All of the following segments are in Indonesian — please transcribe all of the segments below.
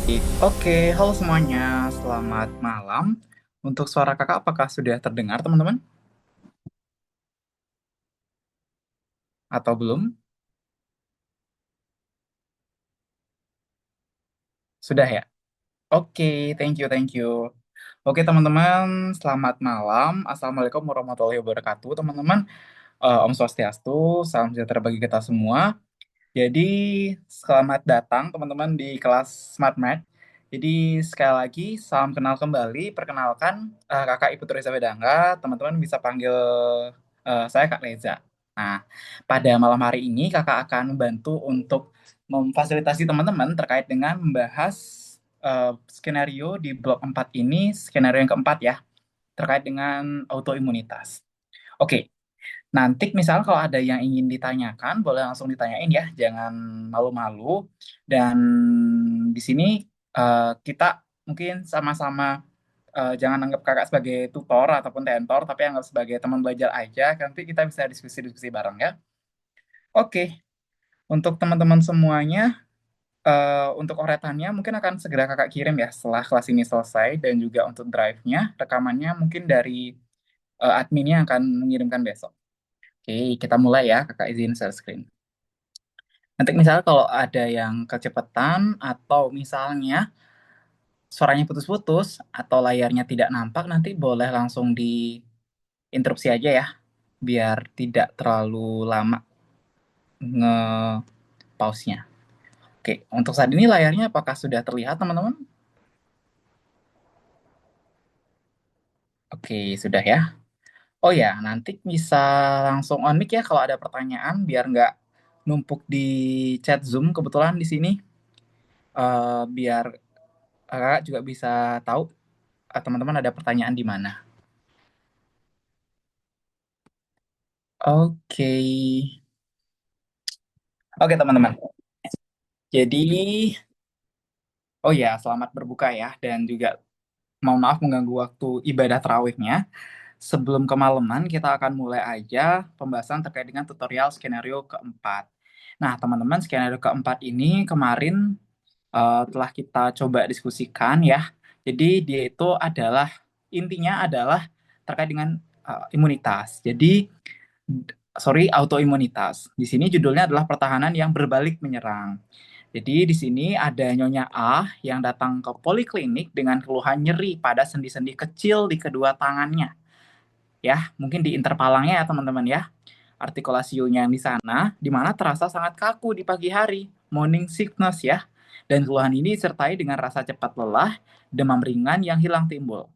Oke, halo semuanya. Selamat malam. Untuk suara kakak, apakah sudah terdengar, teman-teman? Atau belum? Sudah ya? Oke, thank you. Oke, teman-teman, selamat malam. Assalamualaikum warahmatullahi wabarakatuh, teman-teman. Om Swastiastu, salam sejahtera bagi kita semua. Jadi, selamat datang teman-teman di kelas Smart Math. Jadi, sekali lagi, salam kenal kembali. Perkenalkan, Kakak Ibu Reza Wedangga. Teman-teman bisa panggil saya Kak Reza. Nah, pada malam hari ini Kakak akan membantu untuk memfasilitasi teman-teman terkait dengan membahas skenario di blok 4 ini, skenario yang keempat ya, terkait dengan autoimunitas. Oke, nanti misal kalau ada yang ingin ditanyakan, boleh langsung ditanyain ya, jangan malu-malu. Dan di sini kita mungkin sama-sama jangan anggap kakak sebagai tutor ataupun tentor, tapi anggap sebagai teman belajar aja. Nanti kita bisa diskusi-diskusi bareng ya. Oke, untuk teman-teman semuanya, untuk oretannya mungkin akan segera kakak kirim ya setelah kelas ini selesai, dan juga untuk drive-nya, rekamannya mungkin dari adminnya akan mengirimkan besok. Oke, kita mulai ya. Kakak izin share screen. Nanti misalnya kalau ada yang kecepatan atau misalnya suaranya putus-putus atau layarnya tidak nampak, nanti boleh langsung diinterupsi aja ya, biar tidak terlalu lama nge-pause-nya. Oke, untuk saat ini layarnya apakah sudah terlihat, teman-teman? Oke, sudah ya. Oh ya, nanti bisa langsung on mic ya kalau ada pertanyaan, biar nggak numpuk di chat Zoom kebetulan di sini. Biar kakak juga bisa tahu teman-teman ada pertanyaan di mana. Oke. Oke, teman-teman. Jadi, oh ya, selamat berbuka ya. Dan juga mohon maaf mengganggu waktu ibadah tarawihnya. Sebelum kemalaman, kita akan mulai aja pembahasan terkait dengan tutorial skenario keempat. Nah, teman-teman, skenario keempat ini kemarin telah kita coba diskusikan ya. Jadi, dia itu adalah, intinya adalah terkait dengan imunitas. Jadi, autoimunitas. Di sini judulnya adalah pertahanan yang berbalik menyerang. Jadi di sini ada Nyonya A yang datang ke poliklinik dengan keluhan nyeri pada sendi-sendi kecil di kedua tangannya. Ya, mungkin di interpalangnya ya teman-teman ya. Artikulasi U-nya yang di sana, di mana terasa sangat kaku di pagi hari, morning sickness ya. Dan keluhan ini disertai dengan rasa cepat lelah, demam ringan yang hilang timbul.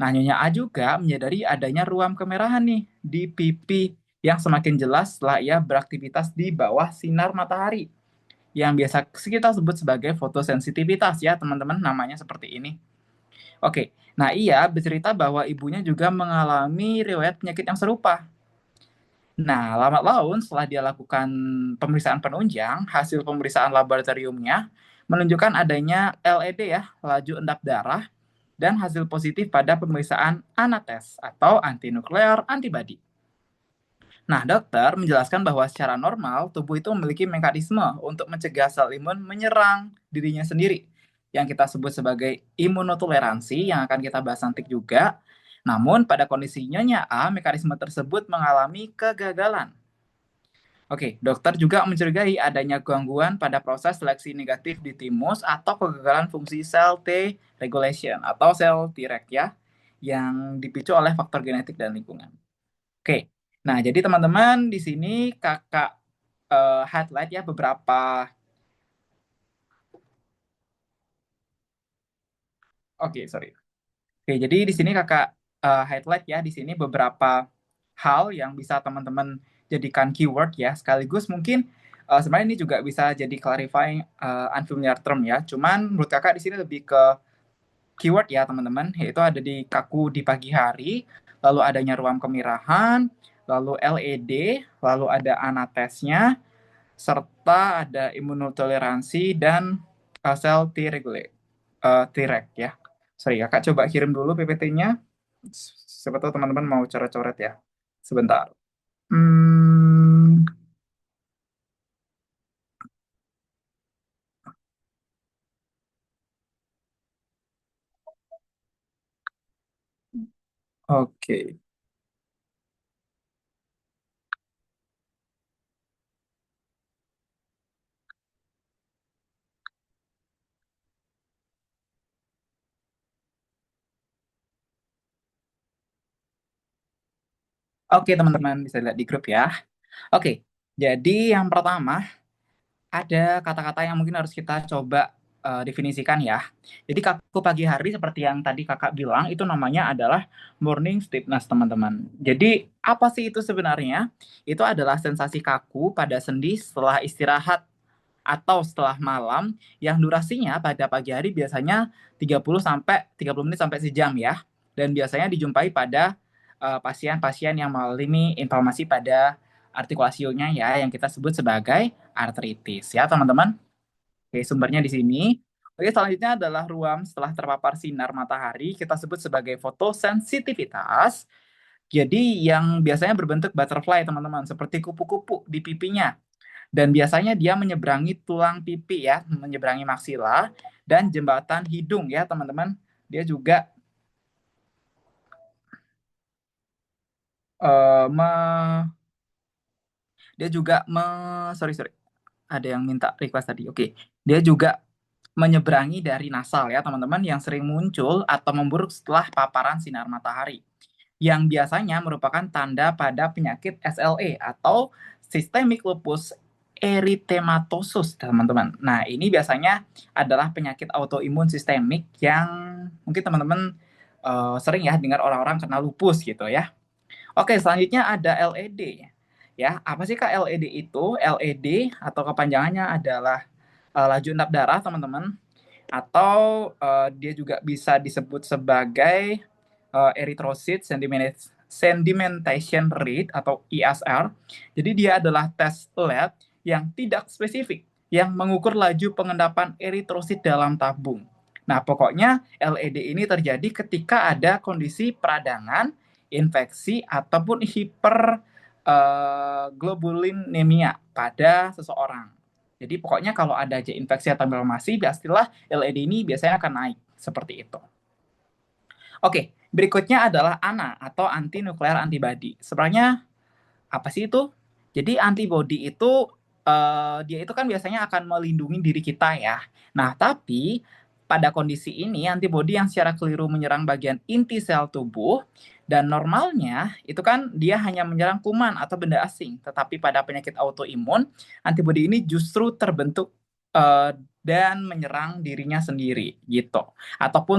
Nah, Nyonya A juga menyadari adanya ruam kemerahan nih di pipi yang semakin jelas setelah ia beraktivitas di bawah sinar matahari, yang biasa kita sebut sebagai fotosensitivitas ya teman-teman, namanya seperti ini. Oke, nah ia bercerita bahwa ibunya juga mengalami riwayat penyakit yang serupa. Nah, lambat laun setelah dia lakukan pemeriksaan penunjang, hasil pemeriksaan laboratoriumnya menunjukkan adanya LED ya, laju endap darah, dan hasil positif pada pemeriksaan ANATES atau antinuklear antibody. Nah, dokter menjelaskan bahwa secara normal tubuh itu memiliki mekanisme untuk mencegah sel imun menyerang dirinya sendiri, yang kita sebut sebagai imunotoleransi, yang akan kita bahas nanti juga. Namun pada kondisi Nyonya A, mekanisme tersebut mengalami kegagalan. Oke, dokter juga mencurigai adanya gangguan pada proses seleksi negatif di timus atau kegagalan fungsi sel T regulation atau sel Treg ya, yang dipicu oleh faktor genetik dan lingkungan. Oke, nah jadi teman-teman di sini kakak highlight ya beberapa. Oke, sorry. Oke, jadi di sini kakak highlight ya di sini beberapa hal yang bisa teman-teman jadikan keyword ya. Sekaligus mungkin sebenarnya ini juga bisa jadi clarifying unfamiliar term ya. Cuman menurut kakak di sini lebih ke keyword ya teman-teman, yaitu ada di kaku di pagi hari, lalu adanya ruam kemerahan, lalu LED, lalu ada anatesnya, serta ada imunotoleransi dan sel Treg ya. Sorry, kakak coba kirim dulu PPT-nya. Siapa tahu teman-teman mau coret-coret ya. Sebentar. Hmm, Oke. Oke, teman-teman bisa lihat di grup ya. Oke, jadi yang pertama ada kata-kata yang mungkin harus kita coba definisikan ya. Jadi kaku pagi hari seperti yang tadi kakak bilang itu namanya adalah morning stiffness teman-teman. Jadi apa sih itu sebenarnya? Itu adalah sensasi kaku pada sendi setelah istirahat atau setelah malam yang durasinya pada pagi hari biasanya 30 menit sampai sejam ya. Dan biasanya dijumpai pada pasien-pasien yang mengalami inflamasi pada artikulasionya ya yang kita sebut sebagai artritis ya teman-teman. Oke, sumbernya di sini. Oke, selanjutnya adalah ruam setelah terpapar sinar matahari kita sebut sebagai fotosensitivitas. Jadi yang biasanya berbentuk butterfly teman-teman, seperti kupu-kupu di pipinya. Dan biasanya dia menyeberangi tulang pipi ya, menyeberangi maksila dan jembatan hidung ya teman-teman. Dia juga uh, me, dia juga sorry sorry ada yang minta request tadi. Oke, dia juga menyeberangi dari nasal ya teman-teman yang sering muncul atau memburuk setelah paparan sinar matahari. Yang biasanya merupakan tanda pada penyakit SLE atau Systemic Lupus Erythematosus, teman-teman. Nah, ini biasanya adalah penyakit autoimun sistemik yang mungkin teman-teman sering ya dengar orang-orang kena lupus gitu ya. Oke, selanjutnya ada LED. Ya, apa sih Kak LED itu? LED atau kepanjangannya adalah laju endap darah, teman-teman. Atau dia juga bisa disebut sebagai erythrocyte sedimentation rate atau ESR. Jadi dia adalah tes lab yang tidak spesifik yang mengukur laju pengendapan eritrosit dalam tabung. Nah, pokoknya LED ini terjadi ketika ada kondisi peradangan, infeksi ataupun hiperglobulinemia pada seseorang. Jadi pokoknya kalau ada aja infeksi atau inflamasi, pastilah LED ini biasanya akan naik seperti itu. Oke, berikutnya adalah ANA atau anti nuklear antibody. Sebenarnya apa sih itu? Jadi antibody itu dia itu kan biasanya akan melindungi diri kita ya. Nah, tapi pada kondisi ini antibody yang secara keliru menyerang bagian inti sel tubuh dan normalnya itu kan dia hanya menyerang kuman atau benda asing. Tetapi pada penyakit autoimun, antibody ini justru terbentuk dan menyerang dirinya sendiri gitu. Ataupun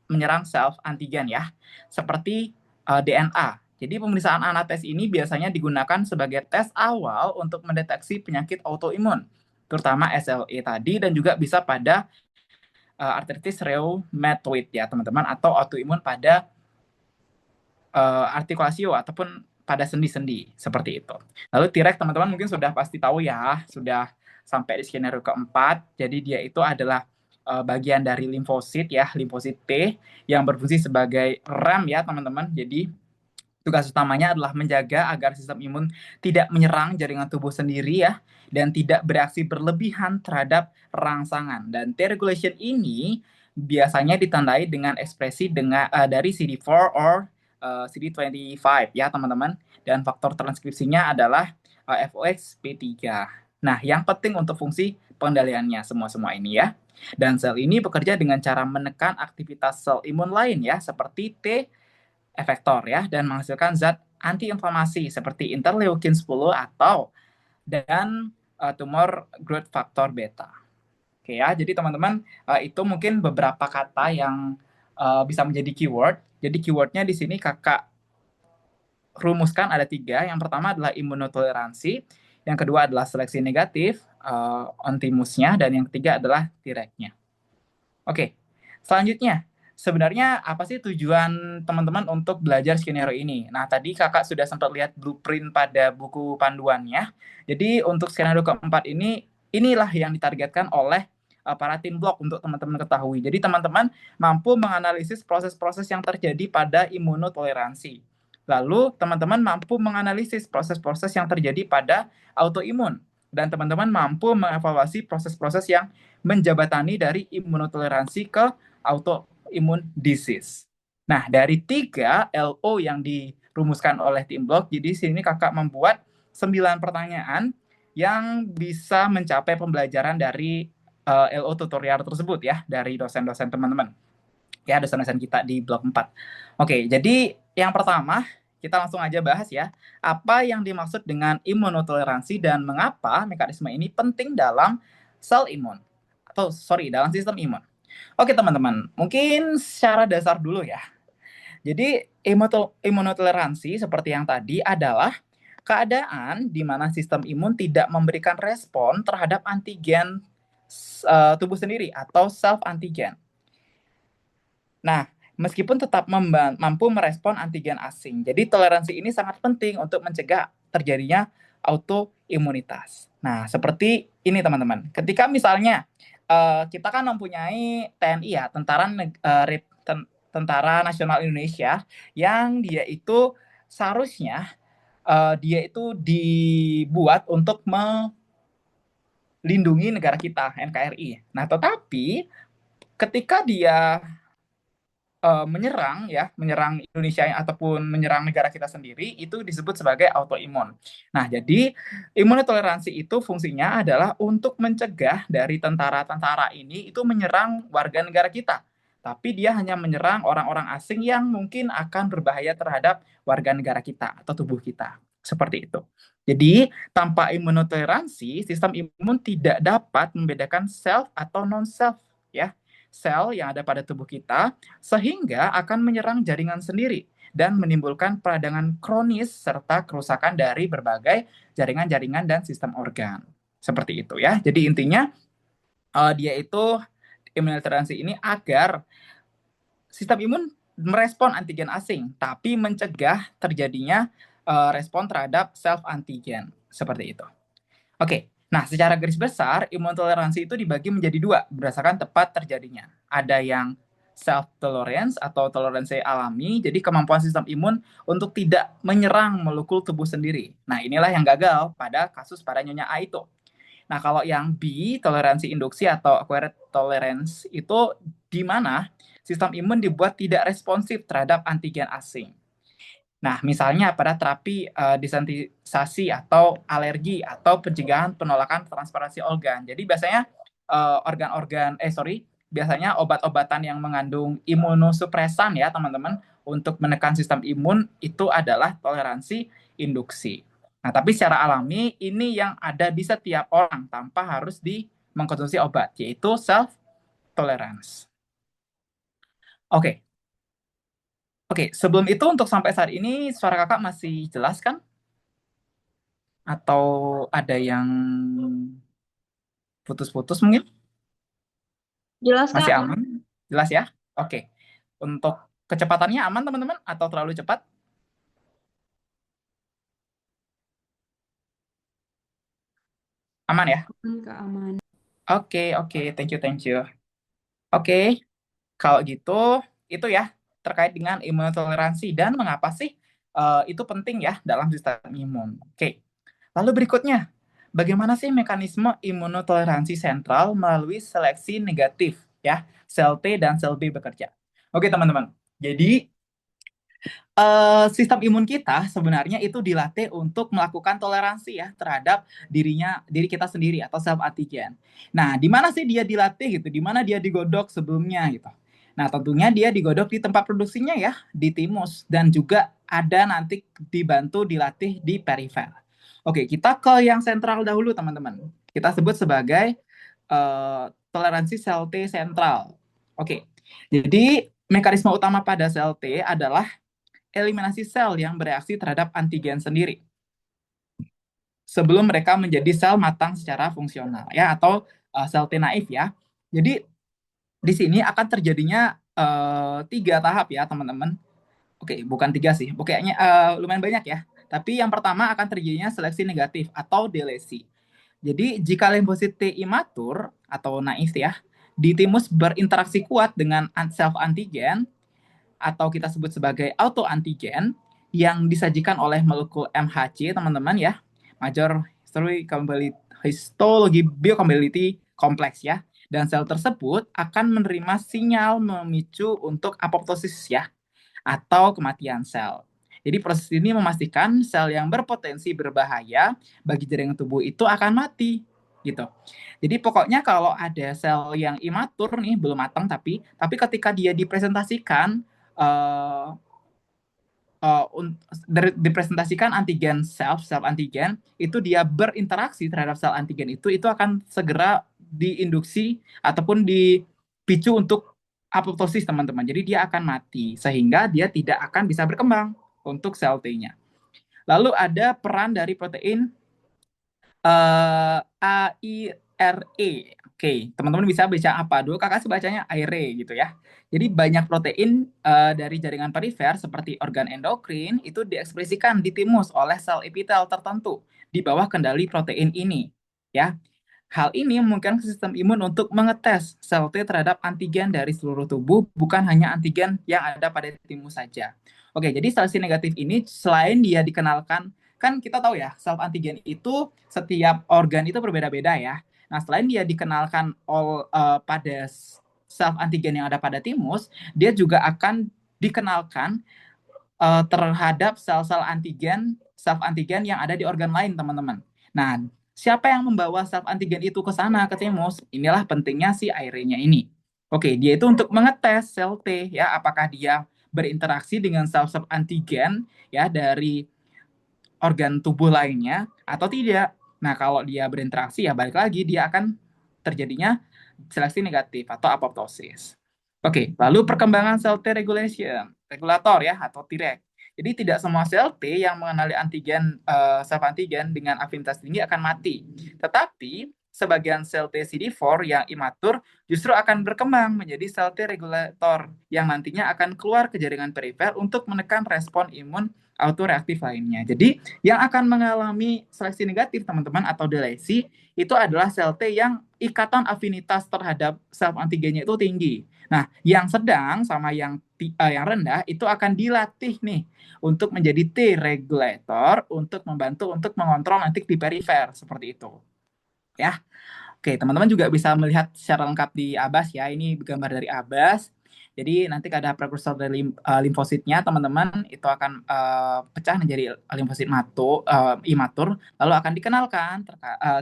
menyerang self antigen ya. Seperti DNA. Jadi pemeriksaan anates ini biasanya digunakan sebagai tes awal untuk mendeteksi penyakit autoimun, terutama SLE tadi dan juga bisa pada artritis reumatoid ya teman-teman atau autoimun pada artikulasio ataupun pada sendi-sendi seperti itu. Lalu T-Rex teman-teman mungkin sudah pasti tahu ya, sudah sampai di skenario keempat. Jadi dia itu adalah bagian dari limfosit ya, limfosit T yang berfungsi sebagai rem ya teman-teman. Jadi tugas utamanya adalah menjaga agar sistem imun tidak menyerang jaringan tubuh sendiri ya dan tidak bereaksi berlebihan terhadap rangsangan. Dan T-regulation ini biasanya ditandai dengan ekspresi dari CD4 or CD25 ya teman-teman. Dan faktor transkripsinya adalah FOXP3. Nah, yang penting untuk fungsi pengendaliannya semua-semua ini ya. Dan sel ini bekerja dengan cara menekan aktivitas sel imun lain ya, seperti T efektor ya dan menghasilkan zat antiinflamasi seperti interleukin 10 atau dan tumor growth factor beta. Oke ya, jadi teman-teman itu mungkin beberapa kata yang bisa menjadi keyword. Jadi keywordnya di sini kakak rumuskan ada 3. Yang pertama adalah imunotoleransi, yang kedua adalah seleksi negatif, ontimusnya, dan yang ketiga adalah T-regnya. Oke, selanjutnya, sebenarnya apa sih tujuan teman-teman untuk belajar skenario ini? Nah, tadi kakak sudah sempat lihat blueprint pada buku panduannya. Jadi untuk skenario keempat ini, inilah yang ditargetkan oleh para tim blog untuk teman-teman ketahui. Jadi teman-teman mampu menganalisis proses-proses yang terjadi pada imunotoleransi. Lalu teman-teman mampu menganalisis proses-proses yang terjadi pada autoimun. Dan teman-teman mampu mengevaluasi proses-proses yang menjabatani dari imunotoleransi ke autoimun disease. Nah, dari 3 LO yang dirumuskan oleh tim blog, jadi sini kakak membuat 9 pertanyaan yang bisa mencapai pembelajaran dari LO tutorial tersebut ya, dari dosen-dosen teman-teman. Ya, dosen-dosen kita di blog 4. Oke, jadi yang pertama, kita langsung aja bahas ya, apa yang dimaksud dengan imunotoleransi dan mengapa mekanisme ini penting dalam sel imun, atau dalam sistem imun. Oke teman-teman, mungkin secara dasar dulu ya. Jadi imunotoleransi seperti yang tadi adalah keadaan di mana sistem imun tidak memberikan respon terhadap antigen tubuh sendiri atau self antigen. Nah, meskipun tetap mampu merespon antigen asing. Jadi toleransi ini sangat penting untuk mencegah terjadinya autoimunitas. Nah, seperti ini teman-teman. Ketika misalnya kita kan mempunyai TNI ya, Tentara Nasional Indonesia, yang dia itu seharusnya dia itu dibuat untuk melindungi negara kita, NKRI. Nah, tetapi ketika dia menyerang Indonesia ataupun menyerang negara kita sendiri, itu disebut sebagai autoimun. Nah, jadi imunotoleransi itu fungsinya adalah untuk mencegah dari tentara-tentara ini itu menyerang warga negara kita. Tapi dia hanya menyerang orang-orang asing yang mungkin akan berbahaya terhadap warga negara kita atau tubuh kita. Seperti itu. Jadi, tanpa imunotoleransi, sistem imun tidak dapat membedakan self atau non-self ya. Sel yang ada pada tubuh kita sehingga akan menyerang jaringan sendiri dan menimbulkan peradangan kronis serta kerusakan dari berbagai jaringan-jaringan dan sistem organ. Seperti itu ya. Jadi intinya dia itu imunotoleransi ini agar sistem imun merespon antigen asing, tapi mencegah terjadinya respon terhadap self antigen. Seperti itu. Oke, nah secara garis besar, imunotoleransi itu dibagi menjadi 2 berdasarkan tepat terjadinya. Ada yang self-tolerance atau toleransi alami, jadi kemampuan sistem imun untuk tidak menyerang molekul tubuh sendiri. Nah, inilah yang gagal pada kasus pada Nyonya A itu. Nah, kalau yang B, toleransi induksi atau acquired tolerance, itu di mana sistem imun dibuat tidak responsif terhadap antigen asing. Nah, misalnya pada terapi desensitisasi atau alergi atau pencegahan penolakan transparansi organ. Jadi biasanya biasanya obat-obatan yang mengandung imunosupresan ya teman-teman untuk menekan sistem imun itu adalah toleransi induksi. Nah, tapi secara alami ini yang ada di setiap orang tanpa harus mengkonsumsi obat, yaitu self tolerance. Oke. Oke, sebelum itu untuk sampai saat ini suara kakak masih jelas kan? Atau ada yang putus-putus mungkin? Jelas, Masih Kak. aman? Jelas ya? Oke. Untuk kecepatannya aman teman-teman atau terlalu cepat? Aman ya? Aman, Kak, aman. Oke, oke. Thank you, thank you. Oke, kalau gitu itu ya terkait dengan imunotoleransi dan mengapa sih itu penting ya dalam sistem imun. Oke. Lalu berikutnya, bagaimana sih mekanisme imunotoleransi sentral melalui seleksi negatif ya, sel T dan sel B bekerja. Oke teman-teman, jadi sistem imun kita sebenarnya itu dilatih untuk melakukan toleransi ya terhadap diri kita sendiri atau self antigen. Nah, di mana sih dia dilatih gitu? Di mana dia digodok sebelumnya gitu? Nah, tentunya dia digodok di tempat produksinya ya, di timus dan juga ada nanti dibantu dilatih di perifer. Oke, kita ke yang sentral dahulu teman-teman. Kita sebut sebagai toleransi sel T sentral. Oke. Jadi mekanisme utama pada sel T adalah eliminasi sel yang bereaksi terhadap antigen sendiri sebelum mereka menjadi sel matang secara fungsional ya atau sel T naif ya. Jadi di sini akan terjadinya 3 tahap ya teman-teman. Oke, bukan 3 sih. Kayaknya lumayan banyak ya. Tapi yang pertama akan terjadinya seleksi negatif atau delesi. Jadi jika limfosit T imatur atau naif ya, di timus berinteraksi kuat dengan self antigen, atau kita sebut sebagai autoantigen yang disajikan oleh molekul MHC teman-teman ya, major histology biocompatibility kompleks ya, dan sel tersebut akan menerima sinyal memicu untuk apoptosis ya. atau kematian sel. Jadi proses ini memastikan sel yang berpotensi berbahaya bagi jaringan tubuh itu akan mati gitu. Jadi pokoknya kalau ada sel yang imatur nih belum matang tapi ketika dia dipresentasikan uh, uh, dipresentasikan antigen self antigen itu dia berinteraksi terhadap sel antigen itu akan segera diinduksi ataupun dipicu untuk apoptosis teman-teman. Jadi dia akan mati sehingga dia tidak akan bisa berkembang untuk sel T-nya. Lalu ada peran dari protein AIRE. Oke, teman-teman bisa baca apa? Dulu kakak sih bacanya AIRE gitu ya. Jadi banyak protein dari jaringan perifer seperti organ endokrin itu diekspresikan di timus oleh sel epitel tertentu di bawah kendali protein ini. Ya, hal ini memungkinkan sistem imun untuk mengetes sel T terhadap antigen dari seluruh tubuh, bukan hanya antigen yang ada pada timus saja. Oke, jadi seleksi negatif ini selain dia dikenalkan, kan kita tahu ya, self antigen itu setiap organ itu berbeda-beda ya. Nah, selain dia dikenalkan pada self antigen yang ada pada timus, dia juga akan dikenalkan terhadap sel-sel antigen, self antigen yang ada di organ lain, teman-teman. Nah, siapa yang membawa self antigen itu ke sana, ke timus? Inilah pentingnya si AIRE-nya ini. Oke, dia itu untuk mengetes sel T ya, apakah dia berinteraksi dengan sel-sel antigen ya dari organ tubuh lainnya atau tidak. Nah, kalau dia berinteraksi ya balik lagi dia akan terjadinya seleksi negatif atau apoptosis. Oke, lalu perkembangan sel T regulation, regulator ya atau Treg. Jadi tidak semua sel T yang mengenali antigen self antigen dengan afinitas tinggi akan mati. Tetapi sebagian sel T CD4 yang imatur justru akan berkembang menjadi sel T regulator yang nantinya akan keluar ke jaringan perifer untuk menekan respon imun autoreaktif lainnya. Jadi yang akan mengalami seleksi negatif teman-teman atau delesi itu adalah sel T yang ikatan afinitas terhadap self antigennya itu tinggi. Nah, yang sedang sama yang rendah itu akan dilatih nih untuk menjadi T regulator untuk membantu untuk mengontrol nanti di perifer seperti itu. Ya. Oke, teman-teman juga bisa melihat secara lengkap di ABAS ya. Ini gambar dari ABAS. Jadi nanti ada prekursor dari limfositnya, teman-teman, itu akan pecah menjadi limfosit imatur, lalu akan dikenalkan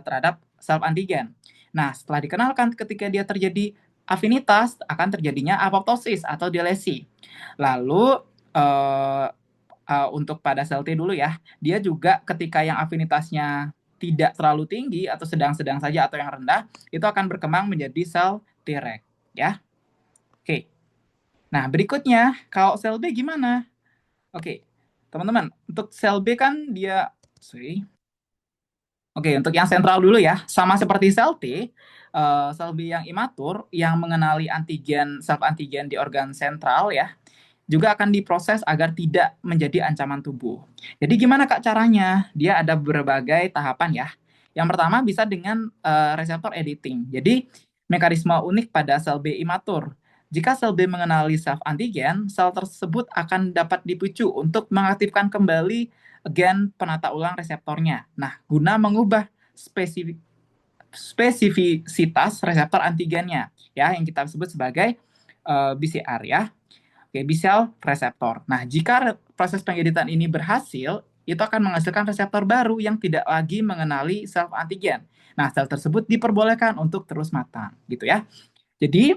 terhadap self antigen. Nah, setelah dikenalkan, ketika dia terjadi afinitas, akan terjadinya apoptosis atau delesi. Lalu untuk pada sel T dulu ya, dia juga ketika yang afinitasnya tidak terlalu tinggi atau sedang-sedang saja atau yang rendah, itu akan berkembang menjadi sel Treg ya. Oke. Nah, berikutnya kalau sel B gimana? Oke. Teman-teman, untuk sel B kan dia Oke, untuk yang sentral dulu ya. Sama seperti sel T, sel B yang imatur yang mengenali antigen self antigen di organ sentral ya, juga akan diproses agar tidak menjadi ancaman tubuh. Jadi gimana Kak caranya? Dia ada berbagai tahapan ya. Yang pertama bisa dengan reseptor editing. Jadi mekanisme unik pada sel B imatur. Jika sel B mengenali self antigen, sel tersebut akan dapat dipicu untuk mengaktifkan kembali gen penata ulang reseptornya. Nah, guna mengubah spesifisitas reseptor antigennya ya yang kita sebut sebagai BCR ya. Oke, B-cell reseptor. Nah, jika proses pengeditan ini berhasil, itu akan menghasilkan reseptor baru yang tidak lagi mengenali self antigen. Nah, sel tersebut diperbolehkan untuk terus matang, gitu ya. Jadi,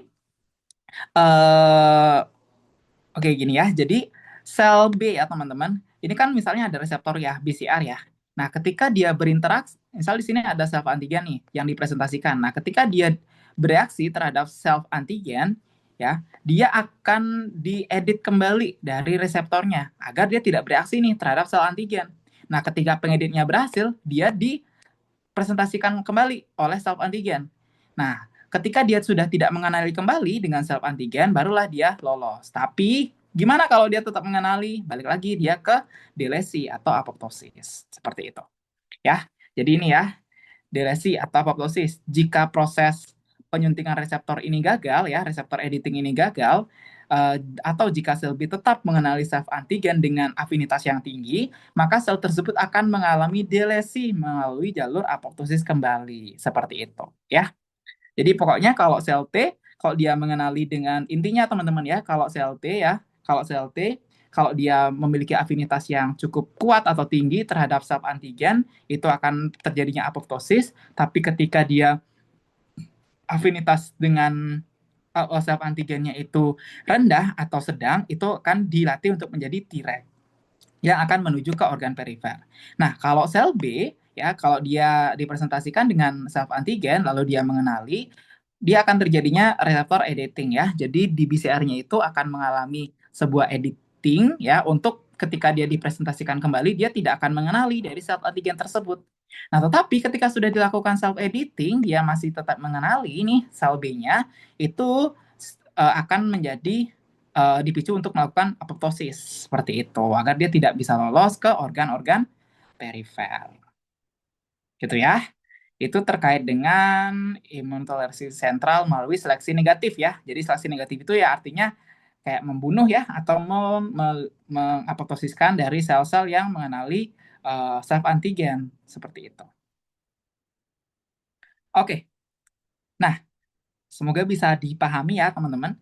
oke gini ya. Jadi, sel B ya teman-teman, ini kan misalnya ada reseptor ya, BCR ya. Nah, ketika dia berinteraksi, misal di sini ada self antigen nih yang dipresentasikan. Nah, ketika dia bereaksi terhadap self antigen, ya, dia akan diedit kembali dari reseptornya agar dia tidak bereaksi nih terhadap sel antigen. Nah, ketika pengeditnya berhasil, dia dipresentasikan kembali oleh self antigen. Nah, ketika dia sudah tidak mengenali kembali dengan self antigen, barulah dia lolos. Tapi gimana kalau dia tetap mengenali? Balik lagi dia ke delesi atau apoptosis. Seperti itu. Ya. Jadi ini ya, delesi atau apoptosis. Jika proses penyuntikan reseptor ini gagal ya, reseptor editing ini gagal, atau jika sel B tetap mengenali self antigen dengan afinitas yang tinggi, maka sel tersebut akan mengalami delesi melalui jalur apoptosis kembali. Seperti itu ya. Jadi pokoknya kalau sel T, kalau dia mengenali dengan intinya teman-teman ya, kalau sel T kalau dia memiliki afinitas yang cukup kuat atau tinggi terhadap self antigen, itu akan terjadinya apoptosis. Tapi ketika dia afinitas dengan self antigennya itu rendah atau sedang, itu akan dilatih untuk menjadi Treg yang akan menuju ke organ perifer. Nah, kalau sel B, ya, kalau dia dipresentasikan dengan self antigen, lalu dia mengenali, dia akan terjadinya reseptor editing, ya. Jadi di BCR-nya itu akan mengalami sebuah editing, ya, untuk ketika dia dipresentasikan kembali, dia tidak akan mengenali dari self antigen tersebut. Nah, tetapi ketika sudah dilakukan self editing, dia masih tetap mengenali nih sel B-nya, itu akan menjadi dipicu untuk melakukan apoptosis seperti itu agar dia tidak bisa lolos ke organ-organ perifer. Gitu ya. Itu terkait dengan imun toleransi sentral melalui seleksi negatif ya. Jadi seleksi negatif itu ya artinya kayak membunuh ya atau mengapoptosiskan dari sel-sel yang mengenali self antigen seperti itu. Oke. Nah, semoga bisa dipahami ya teman-teman.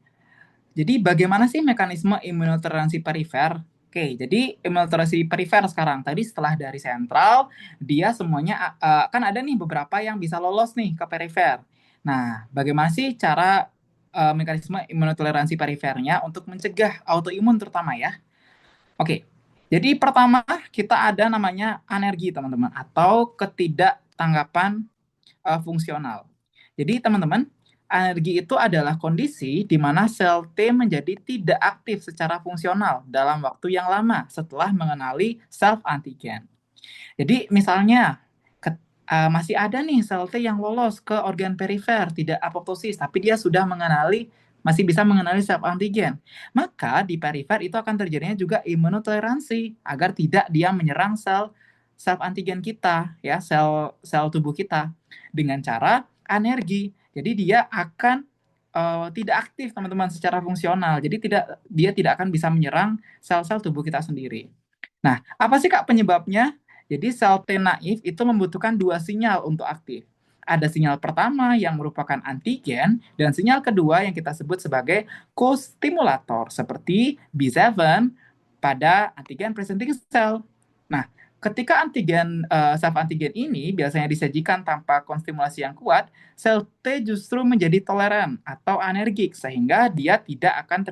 Jadi bagaimana sih mekanisme imunotoleransi perifer? Oke, jadi imunotoleransi perifer sekarang tadi setelah dari sentral, dia semuanya kan ada nih beberapa yang bisa lolos nih ke perifer. Nah, bagaimana sih cara mekanisme imunotoleransi perifernya untuk mencegah autoimun terutama ya? Oke, jadi pertama kita ada namanya anergi teman-teman atau ketidaktanggapan fungsional. Jadi teman-teman, alergi itu adalah kondisi di mana sel T menjadi tidak aktif secara fungsional dalam waktu yang lama setelah mengenali self antigen. Jadi misalnya masih ada nih sel T yang lolos ke organ perifer, tidak apoptosis, tapi dia sudah masih bisa mengenali self antigen. Maka di perifer itu akan terjadinya juga imunotoleransi agar tidak dia menyerang sel self antigen kita, ya sel tubuh kita dengan cara anergi. Jadi dia akan tidak aktif teman-teman secara fungsional. Jadi dia tidak akan bisa menyerang sel-sel tubuh kita sendiri. Nah, apa sih Kak penyebabnya? Jadi sel T naif itu membutuhkan dua sinyal untuk aktif. Ada sinyal pertama yang merupakan antigen dan sinyal kedua yang kita sebut sebagai co-stimulator seperti B7 pada antigen presenting cell. Nah, ketika self antigen ini biasanya disajikan tanpa konstimulasi yang kuat, sel T justru menjadi toleran atau anergik sehingga dia tidak akan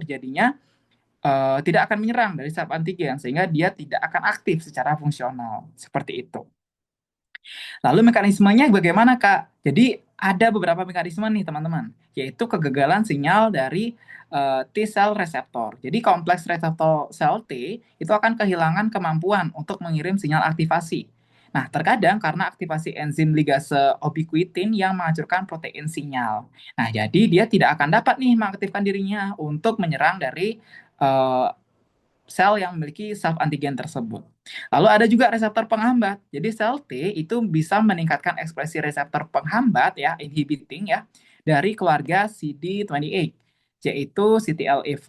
menyerang dari self antigen sehingga dia tidak akan aktif secara fungsional seperti itu. Lalu mekanismenya bagaimana Kak? Jadi ada beberapa mekanisme nih teman-teman, yaitu kegagalan sinyal dari T cell reseptor. Jadi kompleks reseptor sel T itu akan kehilangan kemampuan untuk mengirim sinyal aktivasi. Nah, terkadang karena aktivasi enzim ligase ubiquitin yang menghancurkan protein sinyal. Nah, jadi dia tidak akan dapat nih mengaktifkan dirinya untuk menyerang dari uh, sel yang memiliki self antigen tersebut. Lalu ada juga reseptor penghambat. Jadi sel T itu bisa meningkatkan ekspresi reseptor penghambat ya, inhibiting ya, dari keluarga CD28, yaitu CTLA4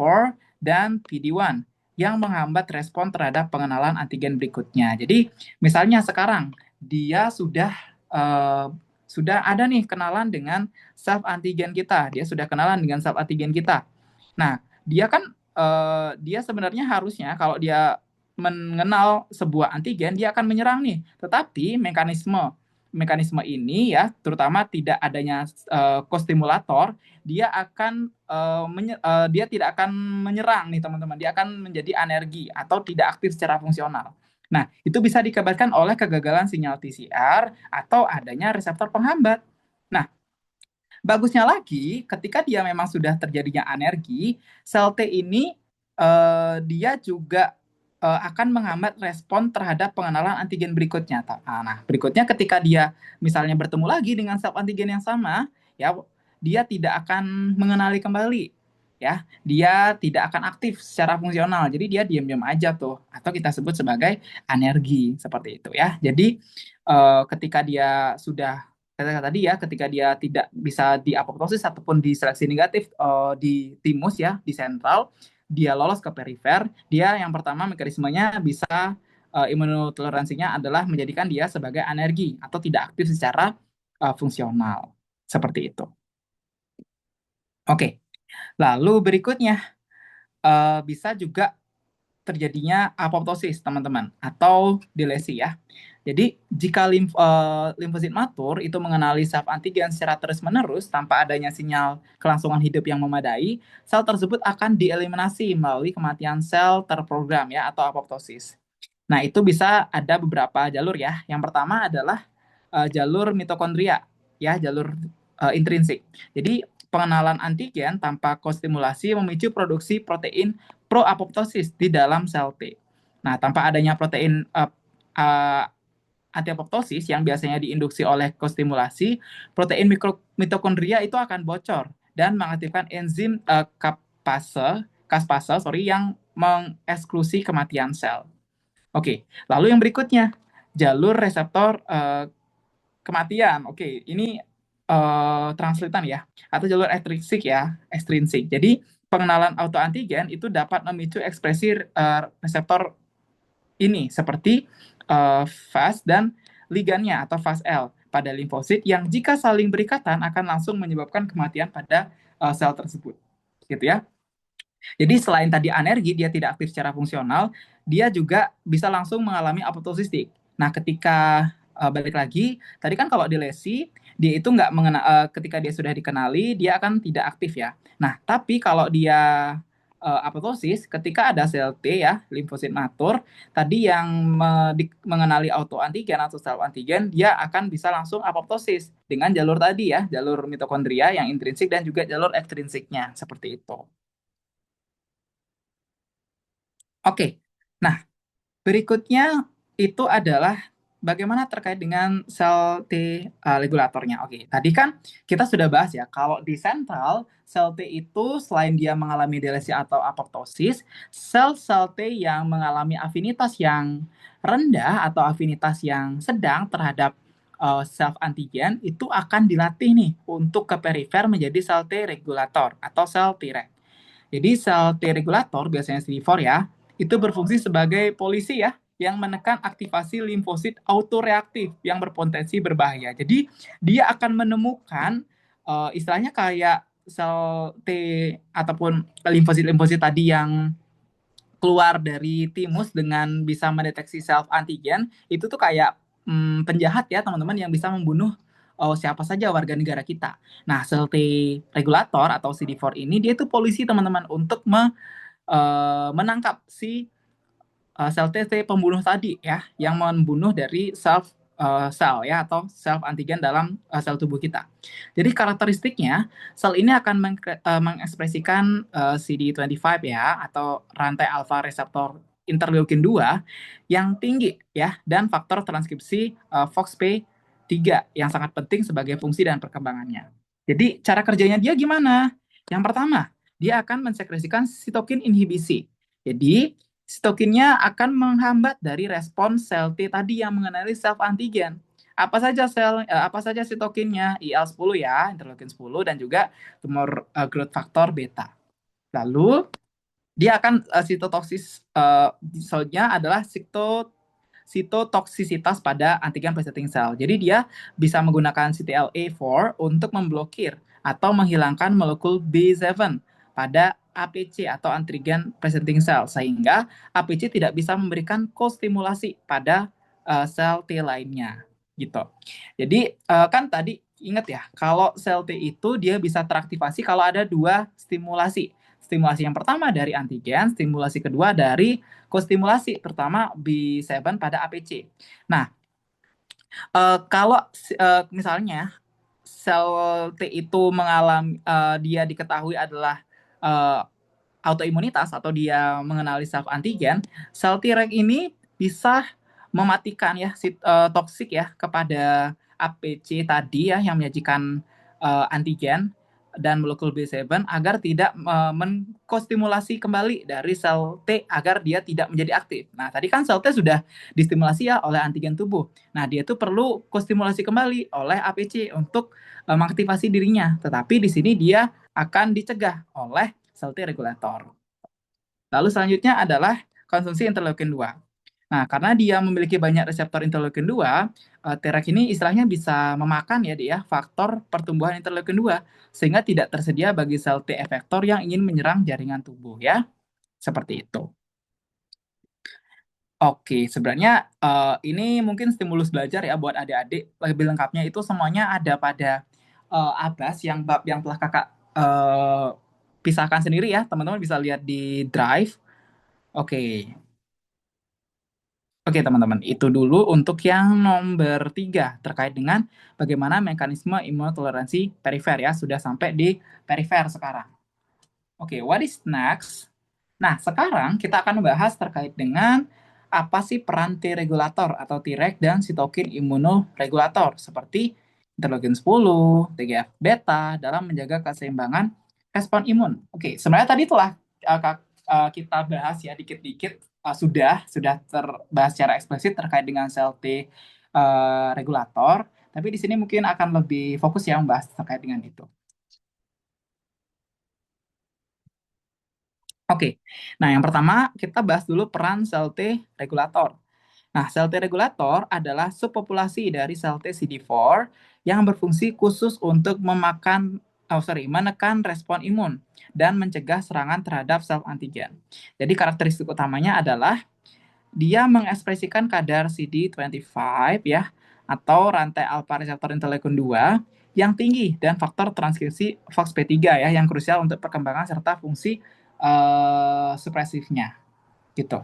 dan PD-1 yang menghambat respon terhadap pengenalan antigen berikutnya. Jadi misalnya sekarang dia sudah ada nih kenalan dengan self antigen kita, dia sudah kenalan dengan self antigen kita. Nah, dia sebenarnya harusnya kalau dia mengenal sebuah antigen dia akan menyerang nih. Tetapi mekanisme ini ya, terutama tidak adanya kostimulator, dia tidak akan menyerang nih teman-teman. Dia akan menjadi anergi atau tidak aktif secara fungsional. Nah, itu bisa dikabarkan oleh kegagalan sinyal TCR atau adanya reseptor penghambat. Nah, bagusnya lagi, ketika dia memang sudah terjadinya anergi, sel T ini dia juga akan menghambat respon terhadap pengenalan antigen berikutnya. Nah, berikutnya ketika dia misalnya bertemu lagi dengan sel antigen yang sama, ya dia tidak akan mengenali kembali, ya dia tidak akan aktif secara fungsional. Jadi dia diam-diam aja tuh, atau kita sebut sebagai anergi seperti itu ya. Jadi ketika dia sudah tadi ya, ketika dia tidak bisa diapoptosis ataupun diseleksi negatif di timus ya, di sentral, dia lolos ke perifer, dia yang pertama mekanismenya bisa imunotoleransinya adalah menjadikan dia sebagai anergi atau tidak aktif secara fungsional. Seperti itu. Oke, lalu berikutnya bisa juga terjadinya apoptosis, teman-teman, atau dilesi ya. Jadi, jika limfosit matur itu mengenali self antigen secara terus-menerus tanpa adanya sinyal kelangsungan hidup yang memadai, sel tersebut akan dieliminasi melalui kematian sel terprogram ya atau apoptosis. Nah, itu bisa ada beberapa jalur ya. Yang pertama adalah jalur mitokondria ya, jalur intrinsik. Jadi, pengenalan antigen tanpa kostimulasi memicu produksi protein pro-apoptosis di dalam sel T. Nah, tanpa adanya protein anti-apoptosis yang biasanya diinduksi oleh kostimulasi, protein mitokondria itu akan bocor dan mengaktifkan enzim caspase yang mengeksklusi kematian sel. Oke, lalu yang berikutnya, jalur reseptor kematian. Oke, ini translitan ya, atau jalur ekstrinsik. Jadi, pengenalan autoantigen itu dapat memicu ekspresi reseptor ini seperti Fas dan ligannya atau Fas L pada limfosit yang jika saling berikatan akan langsung menyebabkan kematian pada sel tersebut. Gitu ya. Jadi selain tadi anergi, dia tidak aktif secara fungsional, dia juga bisa langsung mengalami apoptosistik. Nah, ketika balik lagi, tadi kan kalau di lesi, dia itu nggak ketika dia sudah dikenali, dia akan tidak aktif ya. Nah, tapi kalau dia apoptosis, ketika ada sel T ya, limfosit matur, tadi yang mengenali autoantigen atau self antigen, dia akan bisa langsung apoptosis dengan jalur tadi ya, jalur mitokondria yang intrinsik dan juga jalur ekstrinsiknya, seperti itu. Oke, nah berikutnya itu adalah bagaimana terkait dengan sel T regulatornya. Oke, tadi kan kita sudah bahas ya, kalau di sentral, sel T itu selain dia mengalami delesi atau apoptosis, sel-sel T yang mengalami afinitas yang rendah atau afinitas yang sedang terhadap self antigen itu akan dilatih nih untuk ke perifer menjadi sel T regulator atau sel Treg. Jadi sel T regulator biasanya CD4 ya, itu berfungsi sebagai polisi ya yang menekan aktivasi limfosit autoreaktif yang berpotensi berbahaya. Jadi dia akan menemukan istilahnya kayak sel T ataupun limfosit-limfosit tadi yang keluar dari timus dengan bisa mendeteksi self antigen itu tuh kayak penjahat ya teman-teman yang bisa membunuh siapa saja warga negara kita. Nah, sel T regulator atau CD4 ini dia itu polisi teman-teman untuk menangkap si sel T pembunuh tadi ya yang membunuh dari sel ya atau self antigen dalam sel tubuh kita. Jadi karakteristiknya sel ini akan mengekspresikan CD25 ya atau rantai alfa reseptor interleukin 2 yang tinggi ya dan faktor transkripsi FOXP3 yang sangat penting sebagai fungsi dan perkembangannya. Jadi cara kerjanya dia gimana? Yang pertama, dia akan mensekresikan sitokin inhibisi. Jadi sitokinnya akan menghambat dari respon sel T tadi yang mengenali self antigen. Apa saja sitokinnya? IL-10 ya, interleukin 10 dan juga tumor growth factor beta. Lalu dia akan sitotoksisnya adalah sitotoksisitas pada antigen presenting cell. Jadi dia bisa menggunakan CTLA-4 untuk memblokir atau menghilangkan molekul B7 pada APC atau antigen presenting cell sehingga APC tidak bisa memberikan kostimulasi pada sel T lainnya gitu. Jadi kan tadi ingat ya kalau sel T itu dia bisa teraktivasi kalau ada dua stimulasi. Stimulasi yang pertama dari antigen, stimulasi kedua dari kostimulasi terutama B7 pada APC. Nah, kalau misalnya sel T itu mengalami dia diketahui adalah autoimunitas atau dia mengenali self antigen, sel Treg ini bisa mematikan ya toksik ya kepada APC tadi ya yang menyajikan antigen dan molekul B7 agar tidak mengkostimulasi kembali dari sel T agar dia tidak menjadi aktif. Nah, tadi kan sel T sudah distimulasi ya oleh antigen tubuh. Nah, dia itu perlu kostimulasi kembali oleh APC untuk mengaktifasi dirinya. Tetapi di sini dia akan dicegah oleh sel T regulator. Lalu selanjutnya adalah konsumsi interleukin 2. Nah, karena dia memiliki banyak reseptor interleukin 2, Treg ini istilahnya bisa memakan ya dia faktor pertumbuhan interleukin 2 sehingga tidak tersedia bagi sel T efektor yang ingin menyerang jaringan tubuh ya. Seperti itu. Oke, sebenarnya ini mungkin stimulus belajar ya buat adik-adik. Lebih lengkapnya itu semuanya ada pada Abas yang bab yang telah kakak eh, pisahkan sendiri ya. Teman-teman bisa lihat di Drive. Oke, oke teman-teman. Itu dulu untuk yang nomor 3 terkait dengan bagaimana mekanisme imunotoleransi perifer ya. Sudah sampai di perifer sekarang. Oke, what is next? Nah, sekarang kita akan membahas terkait dengan apa sih peran T-regulator atau Treg dan sitokin imunoregulator seperti interleukin 10, TGF beta dalam menjaga keseimbangan respon imun. Oke, sebenarnya tadi telah kita bahas ya dikit-dikit sudah terbahas secara eksplisit terkait dengan sel T regulator, tapi di sini mungkin akan lebih fokus ya membahas terkait dengan itu. Oke, nah yang pertama kita bahas dulu peran sel T regulator. Nah, sel T regulator adalah subpopulasi dari sel T CD4 yang berfungsi khusus untuk menekan respon imun dan mencegah serangan terhadap sel antigen. Jadi karakteristik utamanya adalah dia mengekspresikan kadar CD25 ya atau rantai alfa reseptor interleukin 2 yang tinggi dan faktor transkripsi FOXP3 ya yang krusial untuk perkembangan serta fungsi supresifnya gitu.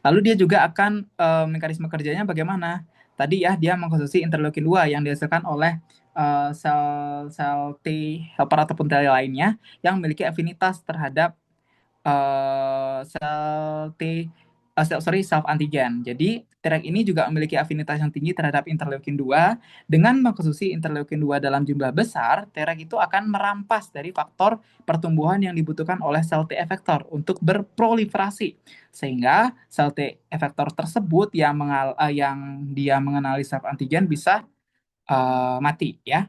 Lalu dia juga akan mekanisme kerjanya bagaimana? Tadi ya dia mengkonsumsi interleukin 2 yang dihasilkan oleh sel T helper ataupun T lainnya yang memiliki afinitas terhadap sel T self antigen. Jadi Treg ini juga memiliki afinitas yang tinggi terhadap interleukin 2. Dengan mengkonsumsi interleukin 2 dalam jumlah besar, Treg itu akan merampas dari faktor pertumbuhan yang dibutuhkan oleh sel T efektor untuk berproliferasi. Sehingga sel T efektor tersebut yang dia mengenali self antigen bisa mati ya.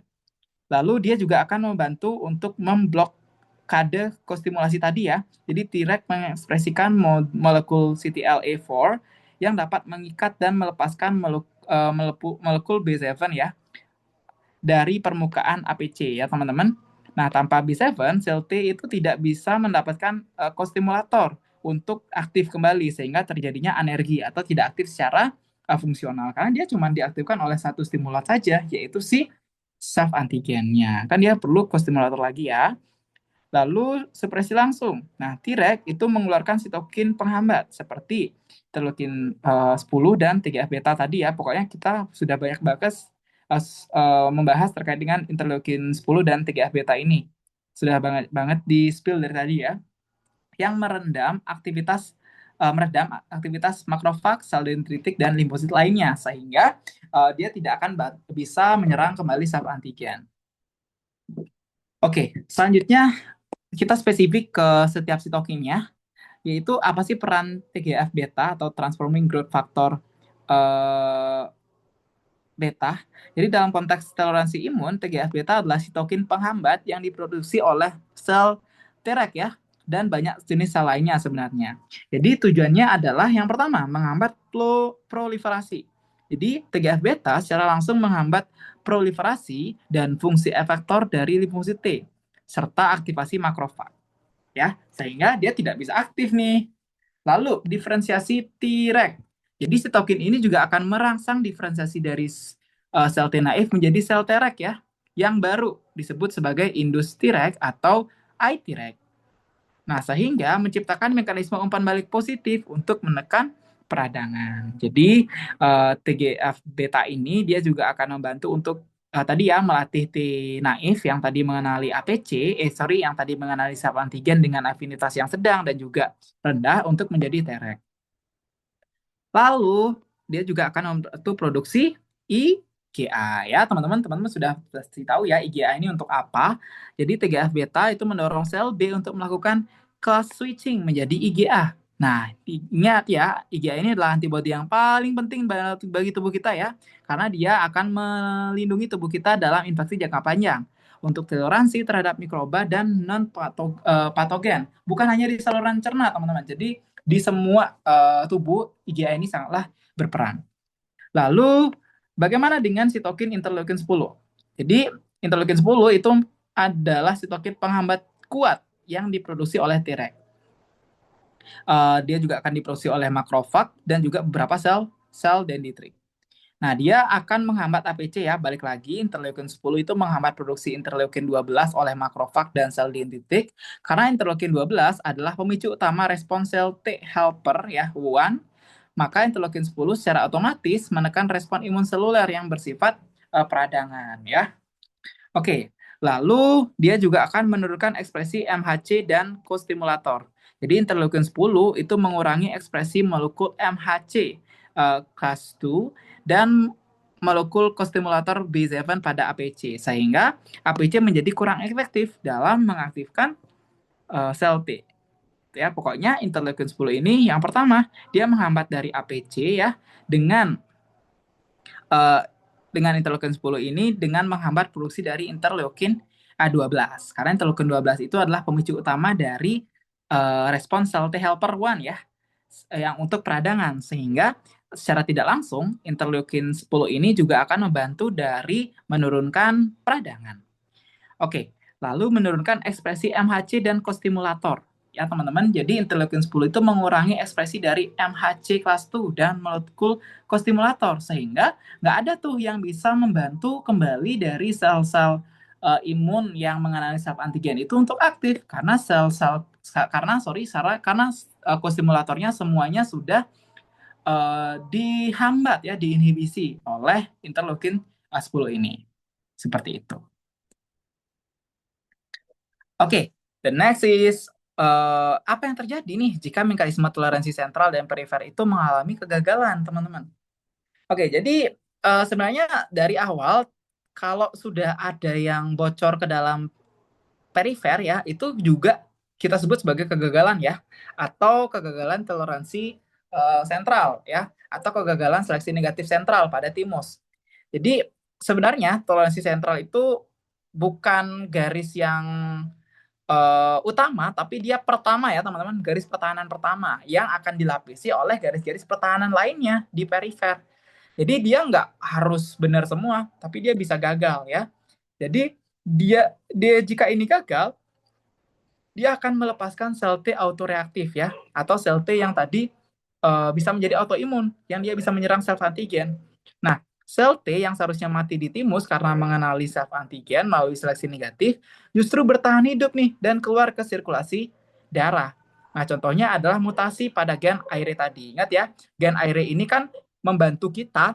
Lalu dia juga akan membantu untuk memblok kode kostimulasi tadi ya. Jadi Treg mengekspresikan molekul CTLA4 yang dapat mengikat dan melepaskan molekul B7 ya dari permukaan APC ya teman-teman. Nah, tanpa B7, sel T itu tidak bisa mendapatkan kostimulator untuk aktif kembali sehingga terjadinya anergi atau tidak aktif secara fungsional karena dia cuma diaktifkan oleh satu stimulat saja yaitu si self antigennya. Kan dia perlu kostimulator lagi ya. Lalu supresi langsung. Nah, Treg itu mengeluarkan sitokin penghambat seperti interleukin 10 dan TGF beta tadi ya. Pokoknya kita sudah banyak membahas terkait dengan interleukin 10 dan TGF beta ini. Sudah banget banget di spill dari tadi ya. Yang meredam aktivitas makrofag, sel dendritik dan limfosit lainnya sehingga dia tidak akan bisa menyerang kembali sel antigen. Oke, selanjutnya kita spesifik ke setiap sitokinnya, yaitu apa sih peran TGF beta atau transforming growth factor beta. Jadi dalam konteks toleransi imun, TGF beta adalah sitokin penghambat yang diproduksi oleh sel Treg ya, dan banyak jenis sel lainnya sebenarnya. Jadi tujuannya adalah yang pertama, menghambat proliferasi. Jadi TGF beta secara langsung menghambat proliferasi dan fungsi efektor dari limfosit T serta aktivasi makrofag ya, sehingga dia tidak bisa aktif nih. Lalu diferensiasi Treg. Jadi sitokin ini juga akan merangsang diferensiasi dari sel T naif menjadi sel Treg ya, yang baru disebut sebagai indus Treg atau iTreg. Nah, sehingga menciptakan mekanisme umpan balik positif untuk menekan peradangan. Jadi TGF beta ini dia juga akan membantu untuk tadi ya melatih T naif yang tadi mengenali APC, yang tadi mengenali self antigen dengan afinitas yang sedang dan juga rendah untuk menjadi Treg. Lalu dia juga akan membantu produksi IgA ya teman-teman sudah pasti tahu ya IgA ini untuk apa. Jadi TGF beta itu mendorong sel B untuk melakukan class switching menjadi IgA. Nah, ingat ya, IgA ini adalah antibodi yang paling penting bagi tubuh kita ya, karena dia akan melindungi tubuh kita dalam infeksi jangka panjang untuk toleransi terhadap mikroba dan non patogen. Bukan hanya di saluran cerna, teman-teman. Jadi di semua tubuh IgA ini sangatlah berperan. Lalu bagaimana dengan sitokin interleukin 10? Jadi interleukin 10 itu adalah sitokin penghambat kuat yang diproduksi oleh Treg. Dia juga akan diproduksi oleh makrofag dan juga beberapa sel dendritrik. Nah, dia akan menghambat APC ya, balik lagi interleukin 10 itu menghambat produksi interleukin 12 oleh makrofag dan sel dendritik karena interleukin 12 adalah pemicu utama respons sel T helper ya, WON. Maka interleukin 10 secara otomatis menekan respon imun seluler yang bersifat peradangan ya. Oke, lalu dia juga akan menurunkan ekspresi MHC dan kostimulator. Jadi interleukin 10 itu mengurangi ekspresi molekul MHC class 2 dan molekul kostimulator B7 pada APC sehingga APC menjadi kurang efektif dalam mengaktifkan sel T. Ya, pokoknya interleukin 10 ini yang pertama dia menghambat dari APC ya uh, dengan interleukin 10 ini dengan menghambat produksi dari interleukin 12. Karena interleukin 12 itu adalah pemicu utama dari respons sel T helper 1 ya, yang untuk peradangan. Sehingga secara tidak langsung interleukin 10 ini juga akan membantu dari menurunkan peradangan. Oke, lalu menurunkan ekspresi MHC dan kostimulator. Ya teman-teman, jadi interleukin 10 itu mengurangi ekspresi dari MHC kelas 2 dan molekul kostimulator sehingga nggak ada tuh yang bisa membantu kembali dari sel-sel imun yang mengenali self antigen itu untuk aktif karena karena kostimulatornya semuanya sudah dihambat ya, diinhibisi oleh interleukin 10 ini. Seperti itu. Oke, the next is apa yang terjadi nih jika mekanisme toleransi sentral dan perifer itu mengalami kegagalan, teman-teman? Oke, jadi sebenarnya dari awal kalau sudah ada yang bocor ke dalam perifer ya, itu juga kita sebut sebagai kegagalan ya, atau kegagalan toleransi sentral ya, atau kegagalan seleksi negatif sentral pada timus. Jadi sebenarnya toleransi sentral itu bukan garis yang utama, tapi dia pertama ya teman-teman, garis pertahanan pertama yang akan dilapisi oleh garis-garis pertahanan lainnya di perifer. Jadi dia nggak harus benar semua, tapi dia bisa gagal ya. Jadi dia jika ini gagal, dia akan melepaskan sel T autoreaktif ya, atau sel T yang tadi bisa menjadi autoimun, yang dia bisa menyerang self antigen. Nah, sel T yang seharusnya mati di timus karena mengenali self antigen melalui seleksi negatif, justru bertahan hidup nih dan keluar ke sirkulasi darah. Nah, contohnya adalah mutasi pada gen AIRE tadi. Ingat ya, gen AIRE ini kan membantu kita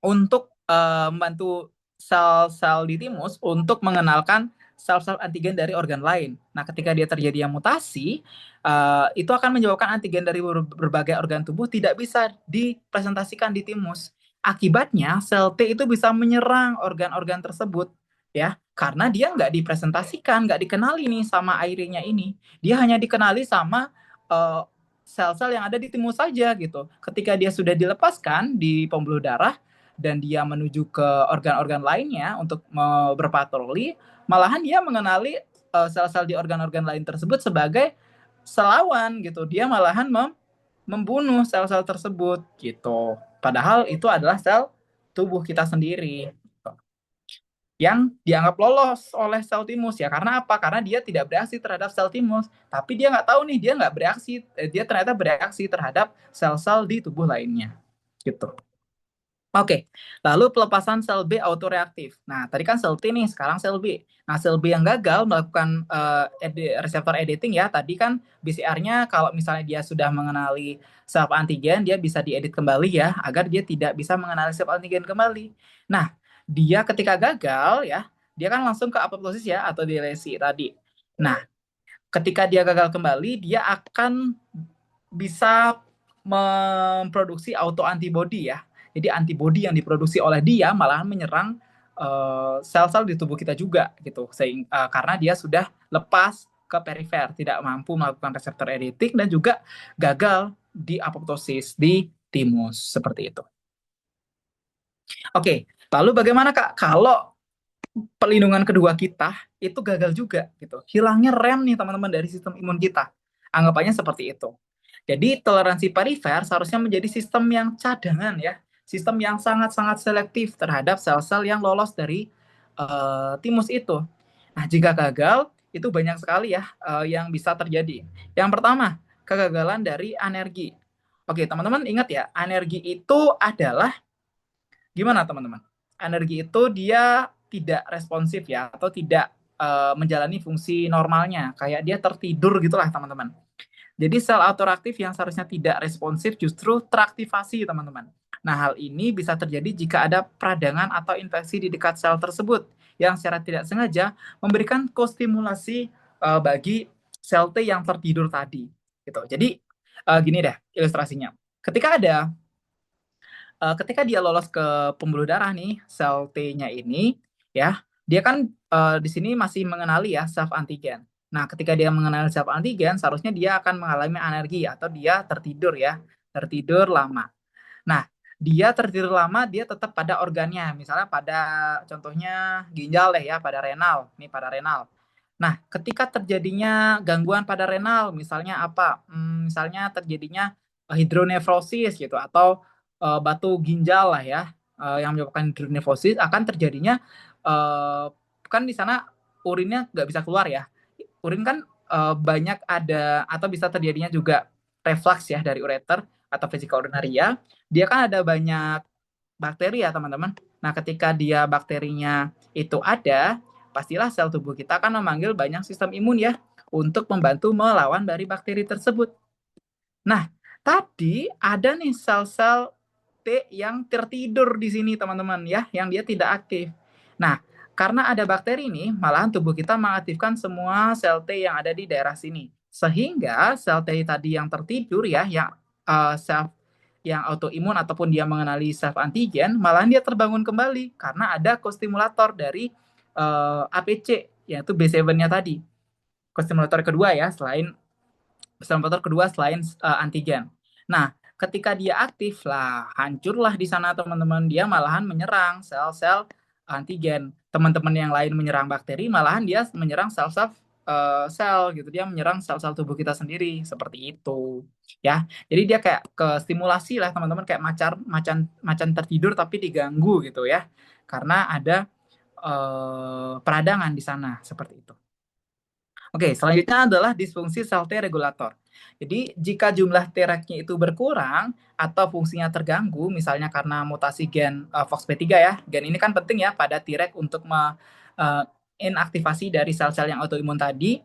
untuk membantu sel-sel di timus untuk mengenalkan sel-sel antigen dari organ lain. Nah, ketika dia terjadi yang mutasi, itu akan menyebabkan antigen dari berbagai organ tubuh tidak bisa dipresentasikan di timus. Akibatnya, sel T itu bisa menyerang organ-organ tersebut, ya, karena dia nggak dipresentasikan, nggak dikenali nih sama airnya ini. Dia hanya dikenali sama sel-sel yang ada di timus saja gitu. Ketika dia sudah dilepaskan di pembuluh darah, dan dia menuju ke organ-organ lainnya untuk berpatroli, malahan dia mengenali sel-sel di organ-organ lain tersebut sebagai selawan gitu. Dia malahan membunuh sel-sel tersebut gitu. Padahal itu adalah sel tubuh kita sendiri yang dianggap lolos oleh sel timus ya. Karena apa? Karena dia tidak bereaksi terhadap sel timus, tapi dia nggak tahu nih, dia nggak bereaksi, dia ternyata bereaksi terhadap sel-sel di tubuh lainnya gitu. Oke, lalu pelepasan sel B autoreaktif. Nah, tadi kan sel T nih, sekarang sel B. Nah, sel B yang gagal melakukan reseptor editing ya, tadi kan BCR-nya kalau misalnya dia sudah mengenali self antigen, dia bisa diedit kembali ya, agar dia tidak bisa mengenali self antigen kembali. Nah, dia ketika gagal ya, dia kan langsung ke apoptosis ya, atau dilesi tadi. Nah, ketika dia gagal kembali, dia akan bisa memproduksi autoantibody ya. Jadi antibody yang diproduksi oleh dia malahan menyerang sel-sel di tubuh kita juga gitu. Karena dia sudah lepas ke perifer, tidak mampu melakukan reseptor editing dan juga gagal di apoptosis di timus seperti itu. Oke, lalu bagaimana Kak kalau perlindungan kedua kita itu gagal juga gitu. Hilangnya rem nih teman-teman dari sistem imun kita. Anggapannya seperti itu. Jadi toleransi perifer seharusnya menjadi sistem yang cadangan ya. Sistem yang sangat-sangat selektif terhadap sel-sel yang lolos dari timus itu. Nah, jika gagal, itu banyak sekali ya yang bisa terjadi. Yang pertama, kegagalan dari anergi. Oke, teman-teman ingat ya, anergi itu adalah gimana teman-teman? Anergi itu dia tidak responsif ya, atau tidak menjalani fungsi normalnya, kayak dia tertidur gitulah teman-teman. Jadi sel autoreaktif yang seharusnya tidak responsif justru teraktivasi teman-teman. Nah, hal ini bisa terjadi jika ada peradangan atau infeksi di dekat sel tersebut yang secara tidak sengaja memberikan kostimulasi bagi sel T yang tertidur tadi. Gitu. Jadi gini deh ilustrasinya. Ketika dia lolos ke pembuluh darah nih, sel T-nya ini, ya, dia kan di sini masih mengenali ya self antigen. Nah, ketika dia mengenali self antigen, seharusnya dia akan mengalami alergi atau dia tertidur ya, tertidur lama. Nah, dia tertidur lama, dia tetap pada organnya, misalnya pada contohnya ginjal deh ya, pada renal, nih pada renal. Nah, ketika terjadinya gangguan pada renal, misalnya apa? Misalnya terjadinya hidronefrosis gitu atau batu ginjal lah ya, yang menyebabkan hidronefrosis akan terjadinya kan di sana urinnya nggak bisa keluar ya. Urin kan banyak ada atau bisa terjadinya juga reflux ya dari ureter atau vesika urinaria. Dia kan ada banyak bakteri ya teman-teman. Nah, ketika dia bakterinya itu ada, pastilah sel tubuh kita akan memanggil banyak sistem imun ya untuk membantu melawan dari bakteri tersebut. Nah, tadi ada nih sel-sel T yang tertidur di sini teman-teman ya, yang dia tidak aktif. Nah, karena ada bakteri ini, malahan tubuh kita mengaktifkan semua sel T yang ada di daerah sini. Sehingga sel T tadi yang tertidur ya, yang sel yang autoimun ataupun dia mengenali self antigen, malahan dia terbangun kembali karena ada kostimulator dari APC, yaitu B7-nya tadi. Kostimulator kedua ya, selain antigen. Nah, ketika dia aktif lah, hancurlah di sana teman-teman. Dia malahan menyerang sel-sel antigen. Teman-teman yang lain menyerang bakteri, malahan dia menyerang sel-sel sel gitu. Dia menyerang sel-sel tubuh kita sendiri seperti itu. Ya. Jadi dia kayak ke stimulasi lah teman-teman, kayak macan tertidur tapi diganggu gitu ya. Karena ada peradangan di sana seperti itu. Oke, selanjutnya adalah disfungsi sel T regulator. Jadi, jika jumlah T-regnya itu berkurang atau fungsinya terganggu, misalnya karena mutasi gen FOXP3 ya, gen ini kan penting ya pada T-reg untuk inaktivasi dari sel-sel yang autoimun tadi,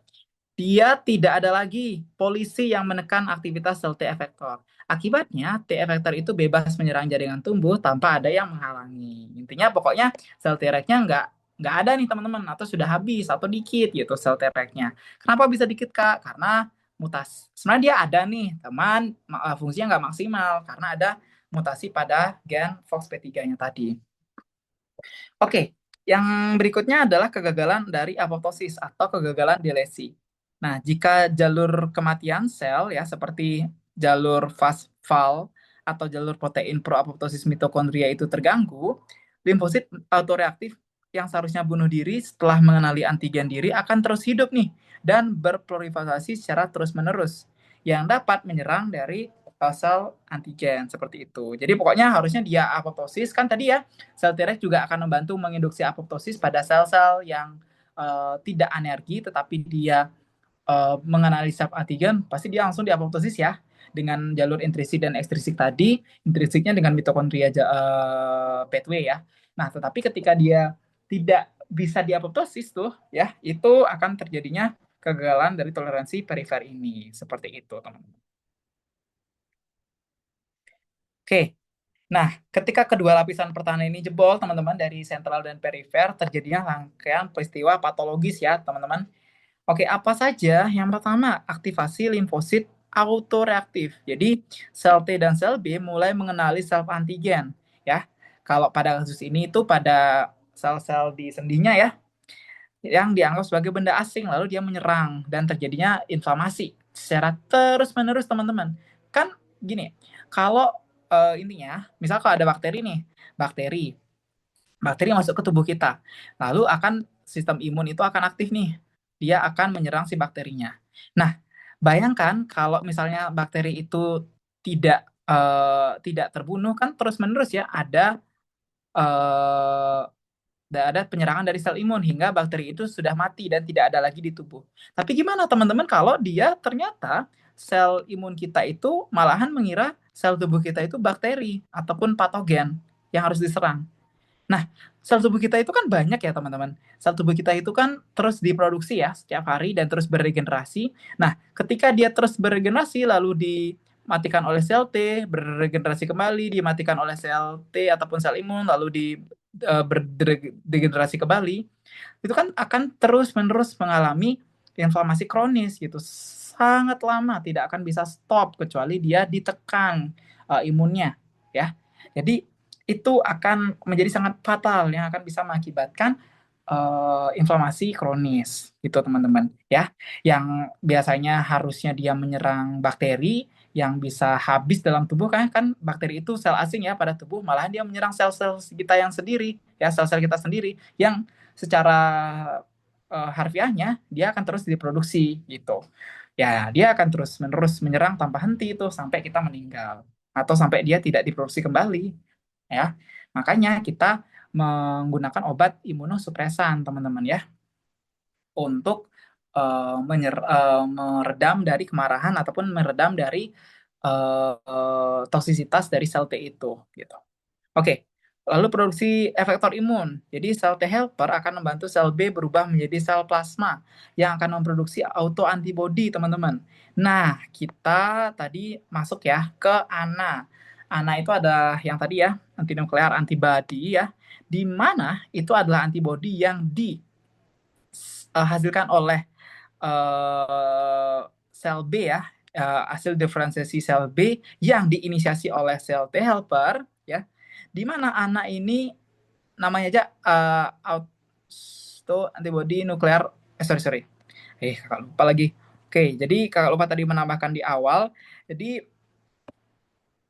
dia tidak ada lagi polisi yang menekan aktivitas sel T efektor. Akibatnya, T efektor itu bebas menyerang jaringan tumbuh tanpa ada yang menghalangi. Intinya pokoknya sel T-regnya nggak ada nih teman-teman, atau sudah habis atau dikit gitu sel T-regnya. Kenapa bisa dikit Kak? Karena mutasi. Sebenarnya dia ada nih teman, fungsinya nggak maksimal karena ada mutasi pada gen FOXP3-nya tadi. Oke, yang berikutnya adalah kegagalan dari apoptosis atau kegagalan delesi. Nah, jika jalur kematian sel ya seperti jalur FASFAL atau jalur protein proapoptosis mitokondria itu terganggu, limfosit autoreaktif yang seharusnya bunuh diri setelah mengenali antigen diri akan terus hidup nih dan berproliferasi secara terus-menerus yang dapat menyerang dari sel antigen seperti itu. Jadi pokoknya harusnya dia apoptosis kan tadi ya, sel Treg juga akan membantu menginduksi apoptosis pada sel-sel yang tidak anergi tetapi dia mengenali self antigen, pasti dia langsung diapoptosis ya dengan jalur intrinsik dan ekstrinsik tadi, intrinsiknya dengan mitokondria pathway ya. Nah, tetapi ketika dia tidak bisa diapoptosis tuh ya, itu akan terjadinya kegagalan dari toleransi perifer ini. Seperti itu, teman-teman. Oke. Nah, ketika kedua lapisan pertahanan ini jebol, teman-teman, dari sentral dan perifer, terjadinya rangkaian peristiwa patologis ya, teman-teman. Oke, apa saja? Yang pertama, aktivasi limfosit autoreaktif. Jadi, sel T dan sel B mulai mengenali self antigen, ya. Kalau pada kasus ini itu pada sel-sel di sendinya ya, yang dianggap sebagai benda asing, lalu dia menyerang dan terjadinya inflamasi secara terus-menerus, teman-teman. Kan gini, kalau intinya, misal kalau ada bakteri nih, bakteri masuk ke tubuh kita, lalu akan sistem imun itu akan aktif nih, dia akan menyerang si bakterinya. Nah, bayangkan kalau misalnya bakteri itu tidak terbunuh kan terus menerus ya ada ada penyerangan dari sel imun hingga bakteri itu sudah mati dan tidak ada lagi di tubuh. Tapi gimana teman-teman kalau dia ternyata sel imun kita itu malahan mengira sel tubuh kita itu bakteri ataupun patogen yang harus diserang. Nah, sel tubuh kita itu kan banyak ya teman-teman. Sel tubuh kita itu kan terus diproduksi ya setiap hari dan terus beregenerasi. Nah, ketika dia terus beregenerasi lalu dimatikan oleh sel T, beregenerasi kembali, dimatikan oleh sel T ataupun sel imun, lalu berdegenerasi kembali, itu kan akan terus-menerus mengalami inflamasi kronis gitu. Sangat lama, tidak akan bisa stop kecuali dia ditekan imunnya ya. Jadi itu akan menjadi sangat fatal yang akan bisa mengakibatkan inflamasi kronis gitu teman-teman ya, yang biasanya harusnya dia menyerang bakteri yang bisa habis dalam tubuh, kan bakteri itu sel asing ya pada tubuh, malahan dia menyerang sel-sel kita yang sendiri ya, sel-sel kita sendiri yang secara harfiahnya dia akan terus diproduksi gitu ya, dia akan terus menerus menyerang tanpa henti itu sampai kita meninggal atau sampai dia tidak diproduksi kembali ya. Makanya kita menggunakan obat imunosupresan teman-teman ya untuk meredam dari kemarahan ataupun meredam dari toksisitas dari sel T itu gitu. Oke. Lalu produksi efektor imun. Jadi sel T helper akan membantu sel B berubah menjadi sel plasma yang akan memproduksi autoantibody, teman-teman. Nah, kita tadi masuk ya ke ANA. ANA itu ada yang tadi ya, antinuklear antibody ya, di mana itu adalah antibody yang dihasilkan oleh sel B ya, hasil diferensiasi sel B yang diinisiasi oleh sel T helper ya, di mana anak ini namanya aja auto antibody nuklear, sorry kakak lupa lagi. Oke, jadi kakak lupa tadi menambahkan di awal, jadi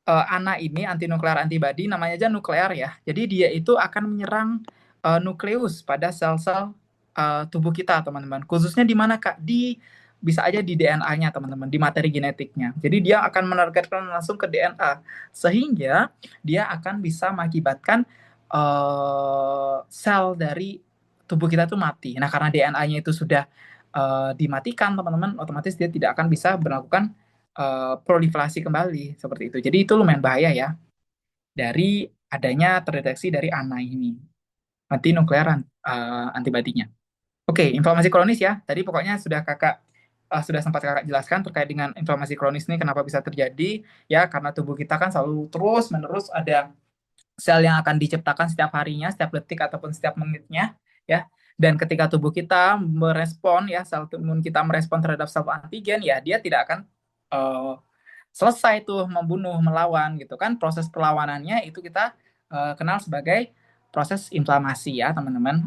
ANA ini antinuklear antibody namanya aja nuklear ya, jadi dia itu akan menyerang nukleus pada sel-sel tubuh kita teman-teman, khususnya di mana kak, bisa aja di DNA-nya teman-teman, di materi genetiknya. Jadi dia akan menargetkan langsung ke DNA, sehingga dia akan bisa mengakibatkan sel dari tubuh kita tuh mati. Nah, karena DNA-nya itu sudah dimatikan teman-teman, otomatis dia tidak akan bisa melakukan proliferasi kembali seperti itu. Jadi itu lumayan bahaya ya dari adanya terdeteksi dari ANA ini, antinuklear antibodinya. Oke, inflamasi kronis ya. Tadi pokoknya sudah sempat kakak jelaskan terkait dengan inflamasi kronis ini kenapa bisa terjadi ya, karena tubuh kita kan selalu terus menerus ada sel yang akan diciptakan setiap harinya, setiap detik ataupun setiap menitnya ya. Dan ketika tubuh kita merespon ya, sel imun kita merespon terhadap sel antigen ya, dia tidak akan selesai tuh membunuh, melawan gitu kan. Proses perlawanannya itu kita kenal sebagai proses inflamasi ya teman-teman.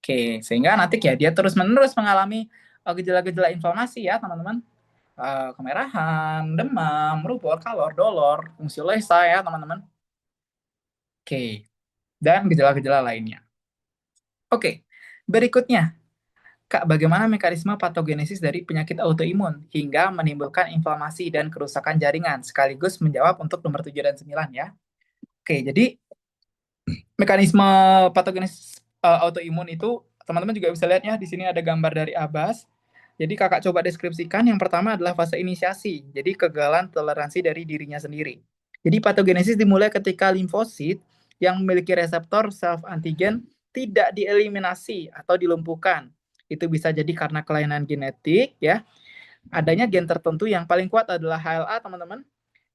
Oke, sehingga nanti ya dia terus-menerus mengalami gejala-gejala inflamasi ya teman-teman. Kemerahan, demam, rubor, kalor, dolor, fungsi lesa ya teman-teman. Oke, dan gejala-gejala lainnya. Oke, berikutnya, Kak, bagaimana mekanisme patogenesis dari penyakit autoimun hingga menimbulkan inflamasi dan kerusakan jaringan, sekaligus menjawab untuk nomor 7 dan 9 ya. Oke, jadi mekanisme patogenesis autoimun itu teman-teman juga bisa lihat ya, di sini ada gambar dari Abbas. Jadi kakak coba deskripsikan, yang pertama adalah fase inisiasi, jadi kegagalan toleransi dari dirinya sendiri. Jadi patogenesis dimulai ketika limfosit yang memiliki reseptor self antigen tidak dieliminasi atau dilumpuhkan. Itu bisa jadi karena kelainan genetik ya. Adanya gen tertentu, yang paling kuat adalah HLA teman-teman,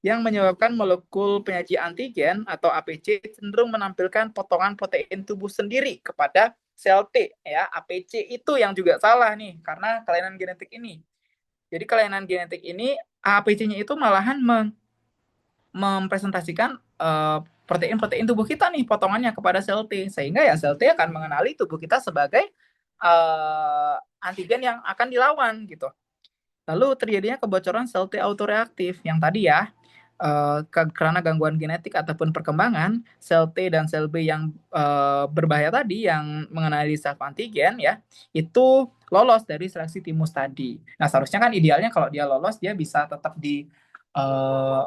yang menyebabkan molekul penyaji antigen atau APC cenderung menampilkan potongan protein tubuh sendiri kepada sel T ya. APC itu yang juga salah nih karena kelainan genetik ini. Jadi kelainan genetik ini APC-nya itu malahan mempresentasikan protein-protein tubuh kita nih potongannya kepada sel T, sehingga ya sel T akan mengenali tubuh kita sebagai antigen yang akan dilawan gitu. Lalu terjadinya kebocoran sel T autoreaktif yang tadi ya, karena gangguan genetik ataupun perkembangan, sel T dan sel B yang berbahaya tadi, yang mengenali self antigen ya, itu lolos dari seleksi timus tadi. Nah, seharusnya kan idealnya kalau dia lolos, dia bisa uh,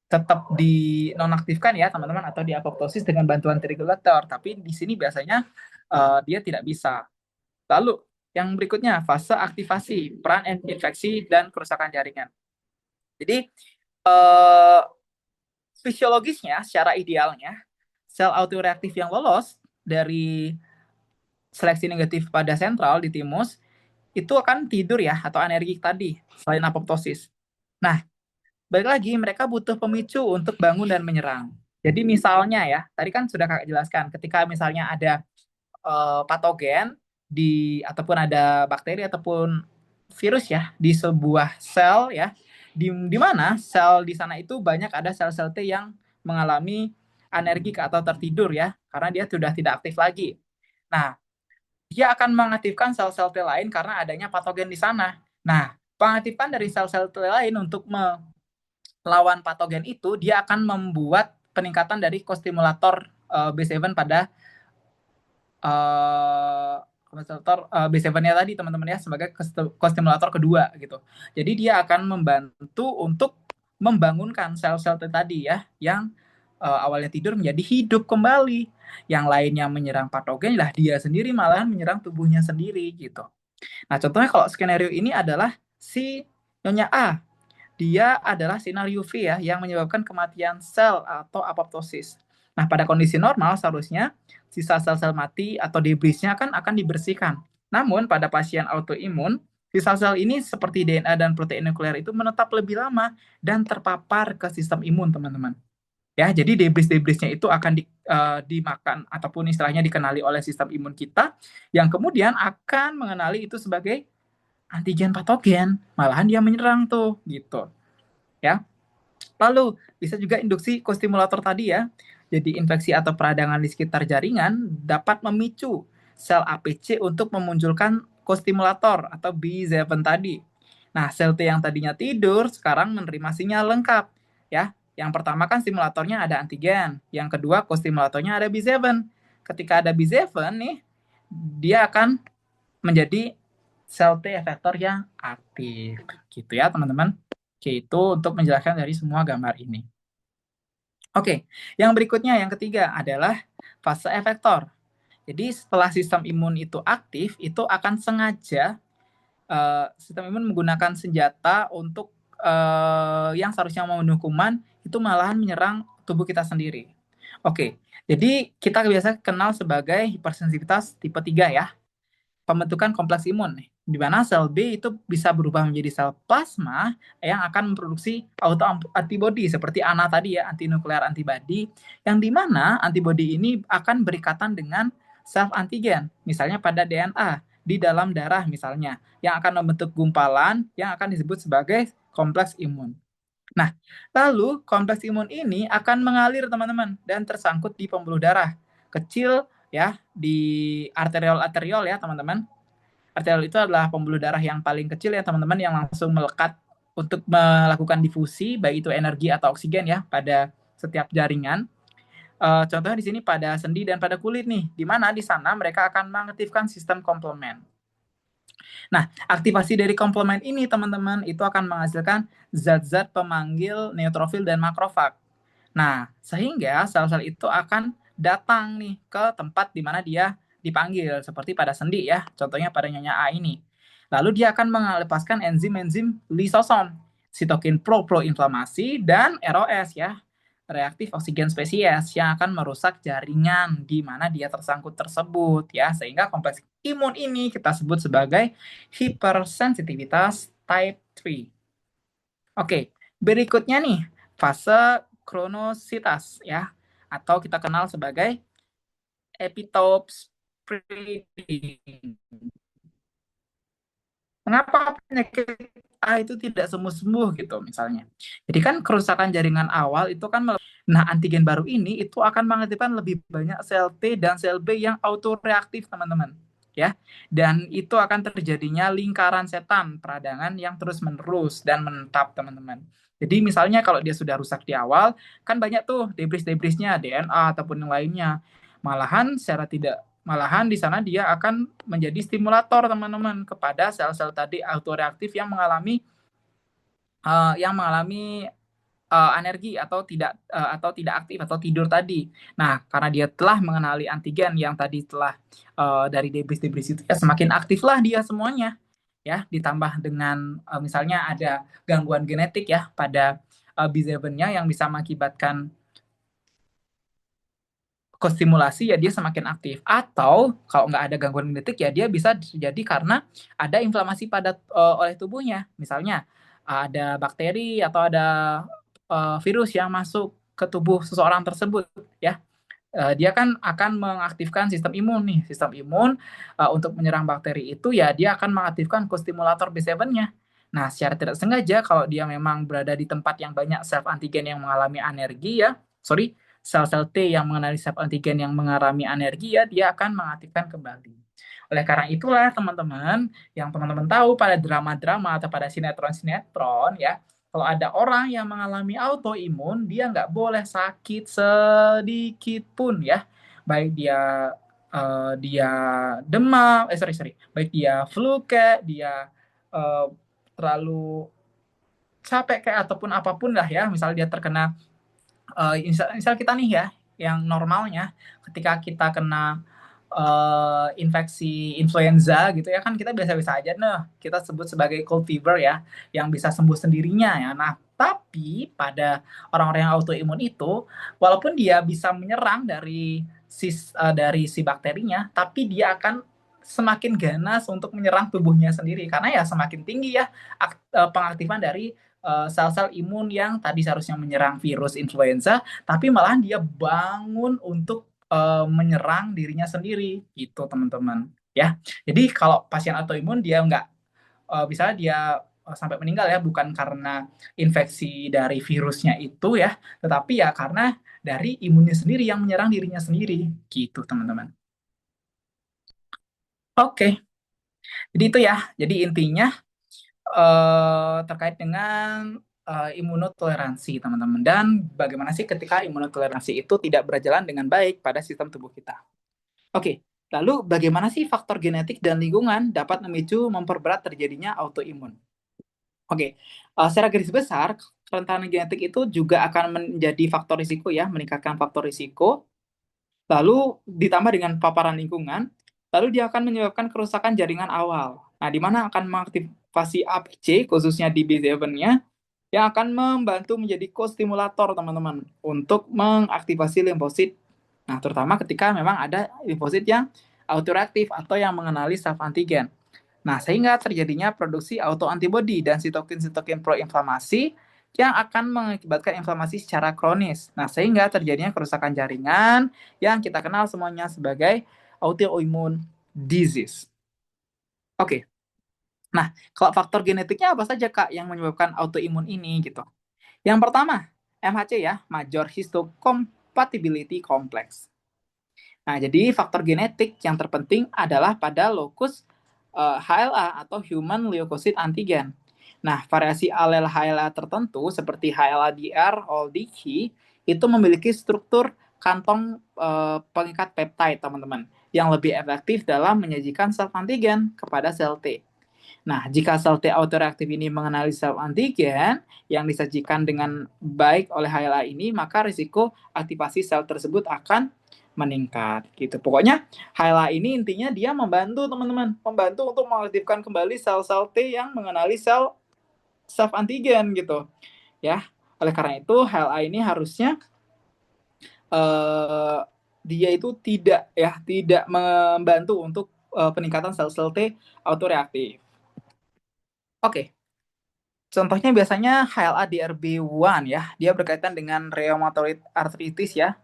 tetap dinonaktifkan ya teman-teman, atau diapoptosis dengan bantuan triregulator. Tapi di sini biasanya dia tidak bisa. Lalu yang berikutnya fase aktivasi, peran infeksi dan kerusakan jaringan. Jadi fisiologisnya secara idealnya sel autoreaktif yang lolos dari seleksi negatif pada sentral di timus itu akan tidur ya atau anergik tadi selain apoptosis. Nah, balik lagi mereka butuh pemicu untuk bangun dan menyerang. Jadi misalnya ya, tadi kan sudah Kakak jelaskan ketika misalnya ada patogen ataupun ada bakteri ataupun virus ya di sebuah sel ya, di mana sel di sana itu banyak ada sel-sel T yang mengalami anergik atau tertidur ya karena dia sudah tidak aktif lagi. Nah, dia akan mengaktifkan sel-sel T lain karena adanya patogen di sana. Nah, pengaktifan dari sel-sel T lain untuk melawan patogen itu dia akan membuat peningkatan dari kostimulator B7 pada kostimulator B7-nya tadi teman-teman ya sebagai kostimulator kedua gitu. Jadi dia akan membantu untuk membangunkan sel-sel tadi ya yang awalnya tidur menjadi hidup kembali. Yang lainnya menyerang patogen lah dia sendiri malahan menyerang tubuhnya sendiri gitu. Nah, contohnya kalau skenario ini adalah si Nyonya A. Dia adalah sinar UV ya yang menyebabkan kematian sel atau apoptosis. Nah, pada kondisi normal seharusnya sisa sel-sel mati atau debrisnya akan dibersihkan. Namun pada pasien autoimun, sisa sel ini seperti DNA dan protein nuklear itu menetap lebih lama dan terpapar ke sistem imun, teman-teman. Ya, jadi debris-debrisnya itu akan dimakan ataupun istilahnya dikenali oleh sistem imun kita yang kemudian akan mengenali itu sebagai antigen patogen. Malahan dia menyerang tuh gitu. Ya. Lalu bisa juga induksi kostimulator tadi ya. Jadi infeksi atau peradangan di sekitar jaringan dapat memicu sel APC untuk memunculkan kostimulator atau B7 tadi. Nah, sel T yang tadinya tidur sekarang menerima sinyal lengkap ya. Yang pertama kan stimulatornya ada antigen, yang kedua kostimulatornya ada B7. Ketika ada B7 nih, dia akan menjadi sel T efektor yang aktif. Gitu ya, teman-teman. Oke, itu untuk menjelaskan dari semua gambar ini. Oke, yang berikutnya yang ketiga adalah fase efektor. Jadi setelah sistem imun itu aktif, itu akan sengaja sistem imun menggunakan senjata untuk yang seharusnya membunuh kuman itu malahan menyerang tubuh kita sendiri. Oke, jadi kita biasa kenal sebagai hipersensitivitas tipe 3 ya. Pembentukan kompleks imun, di mana sel B itu bisa berubah menjadi sel plasma yang akan memproduksi autoantibody seperti ANA tadi ya, antinuklear antibody, yang di mana antibody ini akan berikatan dengan self antigen, misalnya pada DNA di dalam darah misalnya, yang akan membentuk gumpalan yang akan disebut sebagai kompleks imun. Nah, lalu kompleks imun ini akan mengalir teman-teman dan tersangkut di pembuluh darah kecil ya di arteriol ya teman-teman. Arteriol itu adalah pembuluh darah yang paling kecil ya teman-teman yang langsung melekat untuk melakukan difusi baik itu energi atau oksigen ya pada setiap jaringan. Contohnya di sini pada sendi dan pada kulit nih, di mana di sana mereka akan mengaktifkan sistem komplement. Nah, aktivasi dari komplement ini teman-teman itu akan menghasilkan zat-zat pemanggil neutrofil dan makrofag. Nah, sehingga sel-sel itu akan datang nih ke tempat di mana dia dipanggil, seperti pada sendi ya, contohnya pada Nyonya A ini. Lalu dia akan melepaskan enzim-enzim lisosom, sitokin proinflamasi, dan ROS ya, reaktif oksigen spesies yang akan merusak jaringan di mana dia tersangkut tersebut ya, sehingga kompleks imun ini kita sebut sebagai hipersensitivitas type 3. Oke, berikutnya nih fase kronositas ya, atau kita kenal sebagai epitope spreading. Mengapa penyakit A itu tidak sembuh-sembuh gitu misalnya. Jadi kan kerusakan jaringan awal itu kan nah antigen baru ini itu akan mengaktifkan lebih banyak sel T dan sel B yang autoreaktif teman-teman ya. Dan itu akan terjadinya lingkaran setan peradangan yang terus-menerus dan menetap teman-teman. Jadi misalnya kalau dia sudah rusak di awal kan banyak tuh debris-debrisnya DNA ataupun yang lainnya. Malahan di sana dia akan menjadi stimulator teman-teman kepada sel-sel tadi autoreaktif yang mengalami energi atau tidak aktif atau tidur tadi. Nah, karena dia telah mengenali antigen yang tadi telah dari debris-debris itu, ya semakin aktiflah dia semuanya. Ya, ditambah dengan misalnya ada gangguan genetik ya pada B7-nya yang bisa mengakibatkan kostimulasi, ya dia semakin aktif. Atau kalau nggak ada gangguan genetik, ya dia bisa terjadi karena ada inflamasi pada oleh tubuhnya. Misalnya ada bakteri atau ada virus yang masuk ke tubuh seseorang tersebut, ya. Dia kan akan mengaktifkan sistem imun nih. Sistem imun untuk menyerang bakteri itu, ya dia akan mengaktifkan kostimulator B7-nya. Nah, secara tidak sengaja kalau dia memang berada di tempat yang banyak sel antigen yang mengalami alergi, ya, sorry, sel-sel T yang mengenali sel antigen yang mengalami alergi, ya dia akan mengaktifkan kembali. Oleh karena itulah teman-teman, yang teman-teman tahu pada drama-drama atau pada sinetron-sinetron, ya, kalau ada orang yang mengalami autoimun, dia nggak boleh sakit sedikit pun, ya. Baik dia demam, sorry, baik dia flu kayak, dia uh, terlalu capek kayak, ataupun apapun lah ya. Misal dia terkena, misal kita nih ya, yang normalnya ketika kita kena infeksi influenza gitu ya, kan kita biasa-biasa aja nih, kita sebut sebagai cold fever ya, yang bisa sembuh sendirinya ya. Nah, tapi pada orang-orang yang autoimun itu, walaupun dia bisa menyerang dari si bakterinya, tapi dia akan semakin ganas untuk menyerang tubuhnya sendiri, karena ya semakin tinggi ya pengaktifan dari sel-sel imun yang tadi seharusnya menyerang virus influenza, tapi malah dia bangun untuk menyerang dirinya sendiri, gitu teman-teman, ya. Jadi kalau pasien autoimun, dia nggak misalnya dia sampai meninggal, ya, bukan karena infeksi dari virusnya itu ya, tetapi ya karena dari imunnya sendiri yang menyerang dirinya sendiri, gitu teman-teman. Oke, jadi itu ya. Jadi intinya terkait dengan imunotoleransi teman-teman, dan bagaimana sih ketika imunotoleransi itu tidak berjalan dengan baik pada sistem tubuh kita. Oke, lalu bagaimana sih faktor genetik dan lingkungan dapat memicu memperberat terjadinya autoimun? Oke, secara garis besar, kerentanan genetik itu juga akan menjadi faktor risiko ya, meningkatkan faktor risiko. Lalu ditambah dengan paparan lingkungan, lalu dia akan menyebabkan kerusakan jaringan awal. Nah, di mana akan mengaktifasi APC, khususnya di B7-nya, yang akan membantu menjadi kostimulator teman-teman untuk mengaktifasi limfosit. Nah, terutama ketika memang ada limfosit yang autoreaktif atau yang mengenali self antigen. Nah, sehingga terjadinya produksi autoantibody dan sitokin-sitokin proinflamasi yang akan mengakibatkan inflamasi secara kronis. Nah, sehingga terjadinya kerusakan jaringan yang kita kenal semuanya sebagai autoimmune disease. Oke. Nah, kalau faktor genetiknya apa saja, Kak, yang menyebabkan autoimun ini gitu? Yang pertama, MHC ya, Major Histocompatibility Complex. Nah, jadi faktor genetik yang terpenting adalah pada lokus HLA atau Human Leukocyte Antigen. Nah, variasi alel HLA tertentu seperti HLA-DR, OLDK itu memiliki struktur kantong pengikat peptide, teman-teman, yang lebih efektif dalam menyajikan sel antigen kepada sel T. Nah, jika sel T autoreaktif ini mengenali sel antigen yang disajikan dengan baik oleh HLA ini, maka risiko aktivasi sel tersebut akan meningkat. Gitu. Pokoknya HLA ini intinya dia membantu teman-teman, membantu untuk mengaktifkan kembali sel-sel T yang mengenali sel self antigen gitu. Ya. Oleh karena itu HLA ini harusnya dia itu tidak membantu untuk peningkatan sel-sel T autoreaktif. Oke. Contohnya biasanya HLA-DRB1 ya, dia berkaitan dengan rheumatoid arthritis ya.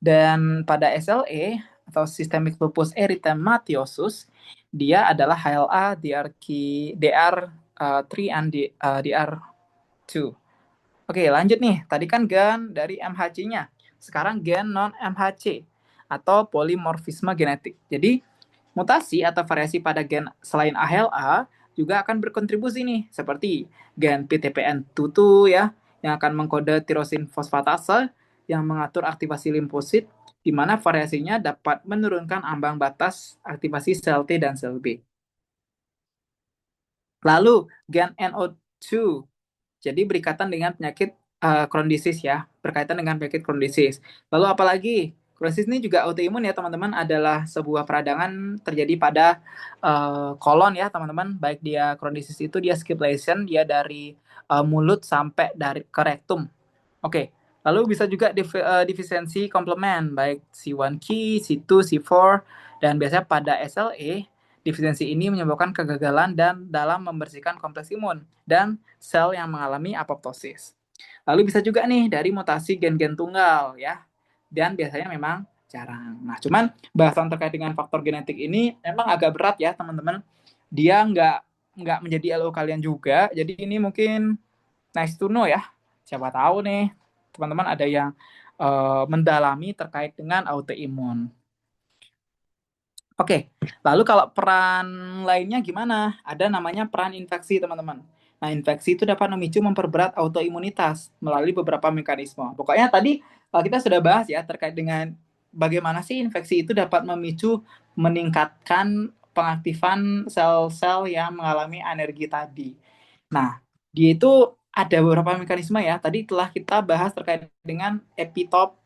Dan pada SLE atau systemic lupus erythematosus, dia adalah HLA-DR3 and DR2. Oke, lanjut nih. Tadi kan gen dari MHC-nya. Sekarang gen non-MHC atau polimorfisme genetik. Jadi, mutasi atau variasi pada gen selain AHLA juga akan berkontribusi nih, seperti gen PTPN22 ya, yang akan mengkode tirosin fosfatase yang mengatur aktivasi limfosit, di mana variasinya dapat menurunkan ambang batas aktivasi sel T dan sel B. Lalu gen NO2, jadi berikatan dengan penyakit Crohn disease ya, berkaitan dengan penyakit Crohn disease. Lalu apalagi Crohn disease ini juga autoimun ya teman-teman, adalah sebuah peradangan terjadi pada kolon ya teman-teman. Baik dia Crohn disease itu dia skip lesion, dia dari mulut sampai dari ke rektum. Oke. Lalu bisa juga defisiensi komplement baik C1q, C2, C4 dan biasanya pada SLE defisiensi ini menyebabkan kegagalan dan dalam membersihkan kompleks imun dan sel yang mengalami apoptosis. Lalu bisa juga nih dari mutasi gen-gen tunggal ya. Dan biasanya memang jarang. Nah, cuman bahasan terkait dengan faktor genetik ini memang agak berat ya, teman-teman. Dia nggak menjadi LO kalian juga. Jadi ini mungkin nice to know ya. Siapa tahu nih teman-teman ada yang mendalami terkait dengan autoimun. Oke, lalu kalau peran lainnya gimana? Ada namanya peran infeksi, teman-teman. Nah, infeksi itu dapat memicu memperberat autoimunitas melalui beberapa mekanisme. Pokoknya tadi kita sudah bahas ya terkait dengan bagaimana sih infeksi itu dapat memicu meningkatkan pengaktifan sel-sel yang mengalami alergi tadi. Nah, dia itu ada beberapa mekanisme ya. Tadi telah kita bahas terkait dengan epitope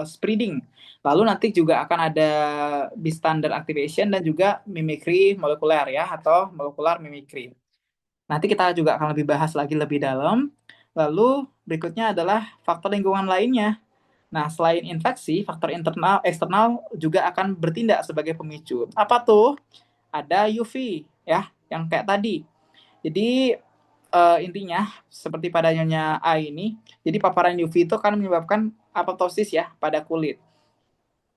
spreading. Lalu nanti juga akan ada bystander activation dan juga mimicry molekuler ya, atau molekular mimicry. Nanti kita juga akan lebih bahas lagi lebih dalam. Lalu berikutnya adalah faktor lingkungan lainnya. Nah, selain infeksi, faktor internal eksternal juga akan bertindak sebagai pemicu. Apa tuh? Ada UV ya, yang kayak tadi. Jadi intinya seperti pada Nyonya A ini, jadi paparan UV itu akan menyebabkan apoptosis ya pada kulit.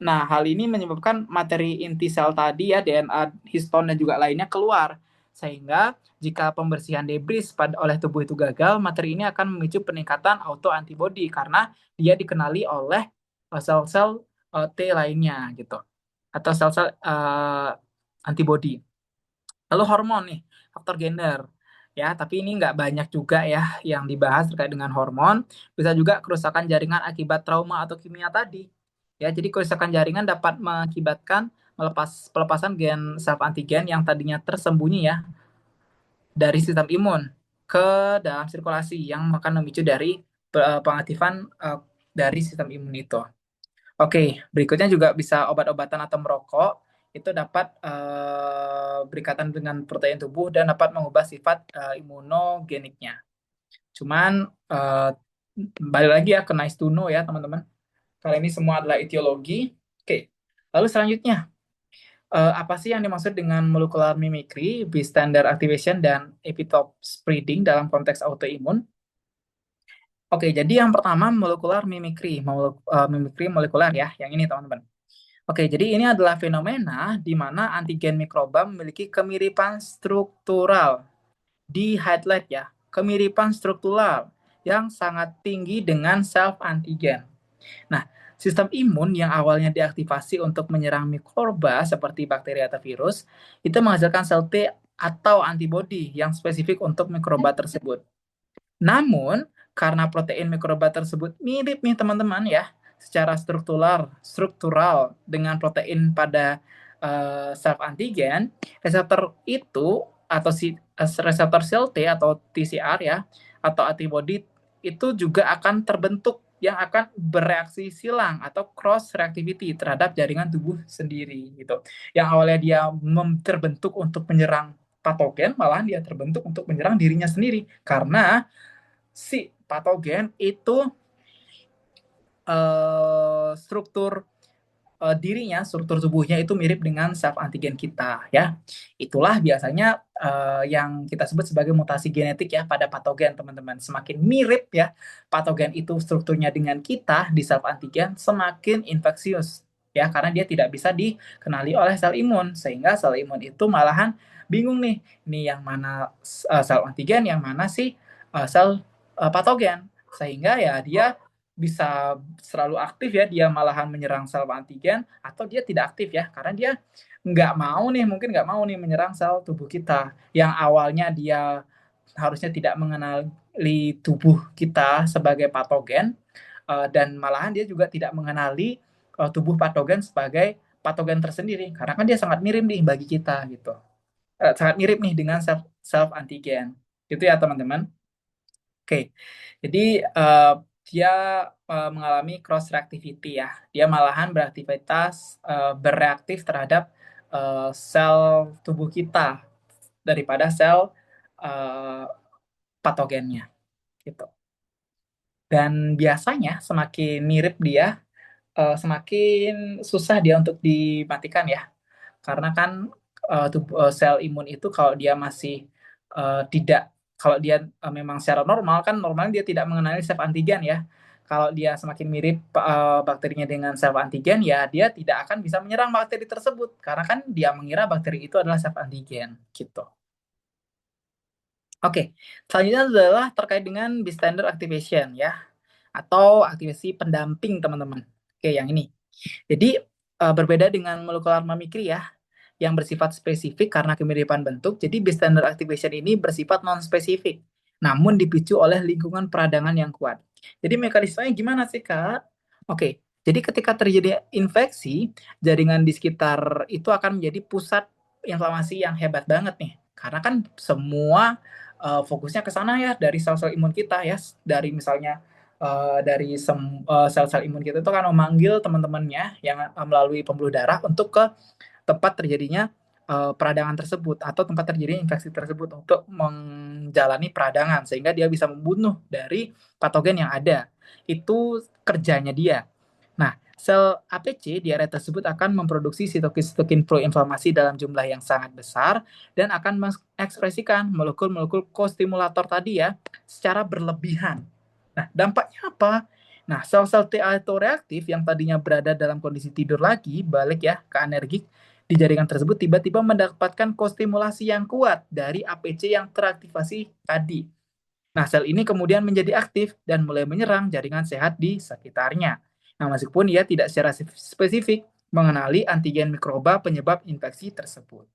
Nah, hal ini menyebabkan materi inti sel tadi ya, DNA, histone dan juga lainnya keluar. Sehingga jika pembersihan debris oleh tubuh itu gagal, materi ini akan memicu peningkatan autoantibody karena dia dikenali oleh sel-sel T lainnya gitu. Atau sel-sel antibody. Lalu hormon nih, faktor gender. Ya, tapi ini nggak banyak juga ya yang dibahas terkait dengan hormon. Bisa juga kerusakan jaringan akibat trauma atau kimia tadi. Ya, jadi kerusakan jaringan dapat mengakibatkan pelepasan gen self antigen yang tadinya tersembunyi ya dari sistem imun ke dalam sirkulasi yang akan memicu dari pengaktifan dari sistem imun itu. Oke, berikutnya juga bisa obat-obatan atau merokok itu dapat berikatan dengan protein tubuh dan dapat mengubah sifat imunogeniknya. Cuman balik lagi ya ke nice to know ya teman-teman. Kali ini semua adalah etiologi. Oke, lalu selanjutnya apa sih yang dimaksud dengan molecular mimicry, bystander activation, dan epitope spreading dalam konteks autoimun? Oke, jadi yang pertama molecular mimicry, mimicry molekuler ya, yang ini teman-teman. Oke, jadi ini adalah fenomena di mana antigen mikroba memiliki kemiripan struktural di highlight ya, kemiripan struktural yang sangat tinggi dengan self antigen. Nah, sistem imun yang awalnya diaktifasi untuk menyerang mikroba seperti bakteri atau virus, itu menghasilkan sel T atau antibodi yang spesifik untuk mikroba tersebut. Namun, karena protein mikroba tersebut mirip nih teman-teman ya, secara struktural dengan protein pada self antigen, reseptor itu atau reseptor sel T atau TCR ya, atau antibody itu juga akan terbentuk yang akan bereaksi silang atau cross reactivity terhadap jaringan tubuh sendiri gitu. Yang awalnya dia terbentuk untuk menyerang patogen, malah dia terbentuk untuk menyerang dirinya sendiri karena si patogen itu struktur dirinya, struktur tubuhnya itu mirip dengan self antigen kita ya. Itulah biasanya yang kita sebut sebagai mutasi genetik ya pada patogen teman-teman. Semakin mirip ya patogen itu strukturnya dengan kita di self antigen, semakin infeksius ya karena dia tidak bisa dikenali oleh sel imun sehingga sel imun itu malahan bingung nih, ini yang mana sel antigen, yang mana sih sel patogen sehingga ya dia bisa selalu aktif ya, dia malahan menyerang sel antigen atau dia tidak aktif ya karena dia mungkin nggak mau nih menyerang sel tubuh kita yang awalnya dia harusnya tidak mengenali tubuh kita sebagai patogen dan malahan dia juga tidak mengenali tubuh patogen sebagai patogen tersendiri karena kan dia sangat mirip nih bagi kita gitu, sangat mirip nih dengan self antigen gitu ya teman-teman. Oke, jadi dia mengalami cross reactivity ya. Dia malahan bereaktif terhadap sel tubuh kita daripada sel uh, patogennya gitu. Dan biasanya semakin mirip dia, semakin susah dia untuk dimatikan ya. Karena kan sel imun itu kalau dia masih tidak, kalau dia memang secara normal kan normalnya dia tidak mengenali self antigen ya. Kalau dia semakin mirip bakterinya dengan self antigen ya dia tidak akan bisa menyerang bakteri tersebut karena kan dia mengira bakteri itu adalah self antigen gitu. Oke, selanjutnya adalah terkait dengan bystander activation ya, atau aktivasi pendamping teman-teman. Oke, yang ini. Jadi berbeda dengan molecular mimicry ya, yang bersifat spesifik karena kemiripan bentuk. Jadi bystander activation ini bersifat non-spesifik, namun dipicu oleh lingkungan peradangan yang kuat. Jadi mekanismenya gimana sih, Kak? Oke, jadi ketika terjadi infeksi, jaringan di sekitar itu akan menjadi pusat inflamasi yang hebat banget nih. Karena kan semua fokusnya ke sana ya, dari sel-sel imun kita ya, dari misalnya dari sel-sel imun kita itu kan memanggil teman-temannya yang melalui pembuluh darah untuk ke tempat terjadinya peradangan tersebut atau tempat terjadinya infeksi tersebut untuk menjalani peradangan sehingga dia bisa membunuh dari patogen yang ada. Itu kerjanya dia. Nah, sel APC di area tersebut akan memproduksi sitokin-sitokin proinflamasi dalam jumlah yang sangat besar dan akan mengekspresikan molekul-molekul kostimulator tadi ya secara berlebihan. Nah, dampaknya apa? Nah, sel-sel T autoreaktif yang tadinya berada dalam kondisi tidur lagi, balik ya ke anergik, di jaringan tersebut tiba-tiba mendapatkan kostimulasi yang kuat dari APC yang teraktivasi tadi. Nah, sel ini kemudian menjadi aktif dan mulai menyerang jaringan sehat di sekitarnya. Nah, meskipun ia tidak secara spesifik mengenali antigen mikroba penyebab infeksi tersebut.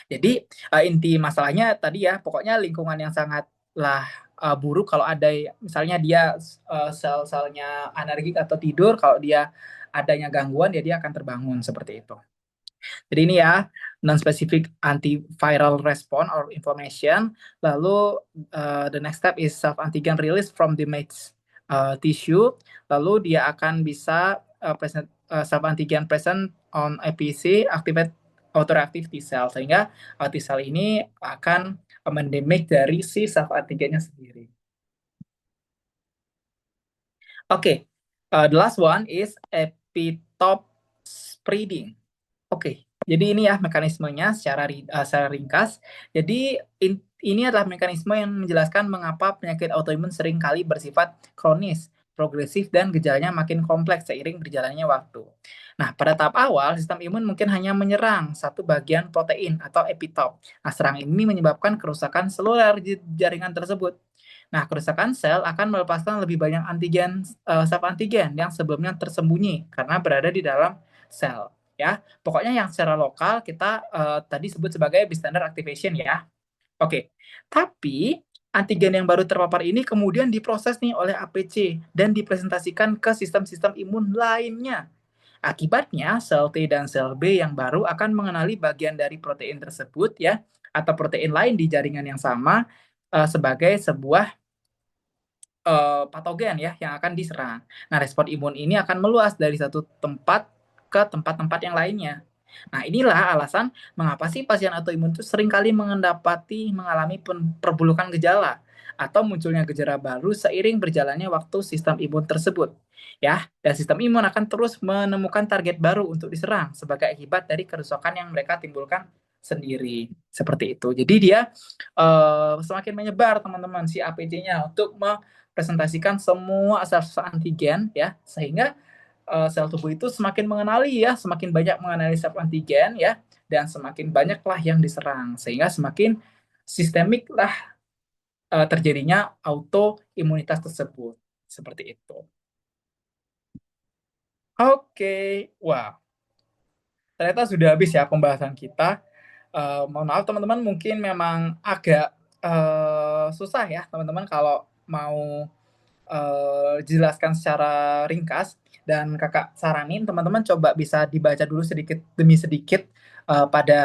Jadi inti masalahnya tadi ya, pokoknya lingkungan yang sangatlah buruk kalau ada misalnya dia sel-selnya alergik atau tidur, kalau dia adanya gangguan ya dia akan terbangun seperti itu. Jadi ini ya non-specific antiviral response or inflammation. Lalu the next step is self antigen release from the match tissue. Lalu dia akan bisa self antigen present on APC activate autoreactive T cell sehingga T cell ini akan mendemik dari si self antigennya sendiri. Oke, okay. The last one is epitope spreading. Oke, jadi ini ya mekanismenya secara ringkas. Jadi ini adalah mekanisme yang menjelaskan mengapa penyakit autoimun sering kali bersifat kronis, progresif, dan gejalanya makin kompleks seiring berjalannya waktu. Nah, pada tahap awal, sistem imun mungkin hanya menyerang satu bagian protein atau epitop. Nah, serangan ini menyebabkan kerusakan seluler jaringan tersebut. Nah, kerusakan sel akan melepaskan lebih banyak antigen, sub-antigen yang sebelumnya tersembunyi karena berada di dalam sel. Ya, pokoknya yang secara lokal kita tadi sebut sebagai bystander activation ya. Oke, tapi antigen yang baru terpapar ini kemudian diproses nih oleh APC dan dipresentasikan ke sistem-sistem imun lainnya. Akibatnya, sel T dan sel B yang baru akan mengenali bagian dari protein tersebut ya, atau protein lain di jaringan yang sama sebagai sebuah patogen ya yang akan diserang. Nah, respon imun ini akan meluas dari satu tempat ke tempat-tempat yang lainnya. Nah, inilah alasan mengapa sih pasien autoimun itu seringkali mengalami perburukan gejala atau munculnya gejala baru seiring berjalannya waktu sistem imun tersebut. Ya, dan sistem imun akan terus menemukan target baru untuk diserang sebagai akibat dari kerusakan yang mereka timbulkan sendiri. Seperti itu. Jadi dia semakin menyebar teman-teman si APC-nya untuk presentasikan semua sel-sel antigen ya sehingga sel tubuh itu semakin mengenali ya, semakin banyak mengenali sel antigen ya dan semakin banyaklah yang diserang sehingga semakin sistemik lah terjadinya autoimunitas tersebut. Seperti itu. Oke, wah ternyata sudah habis ya pembahasan kita. Mohon maaf teman-teman, mungkin memang agak susah ya teman-teman kalau mau jelaskan secara ringkas dan kakak saranin teman-teman coba bisa dibaca dulu sedikit demi sedikit pada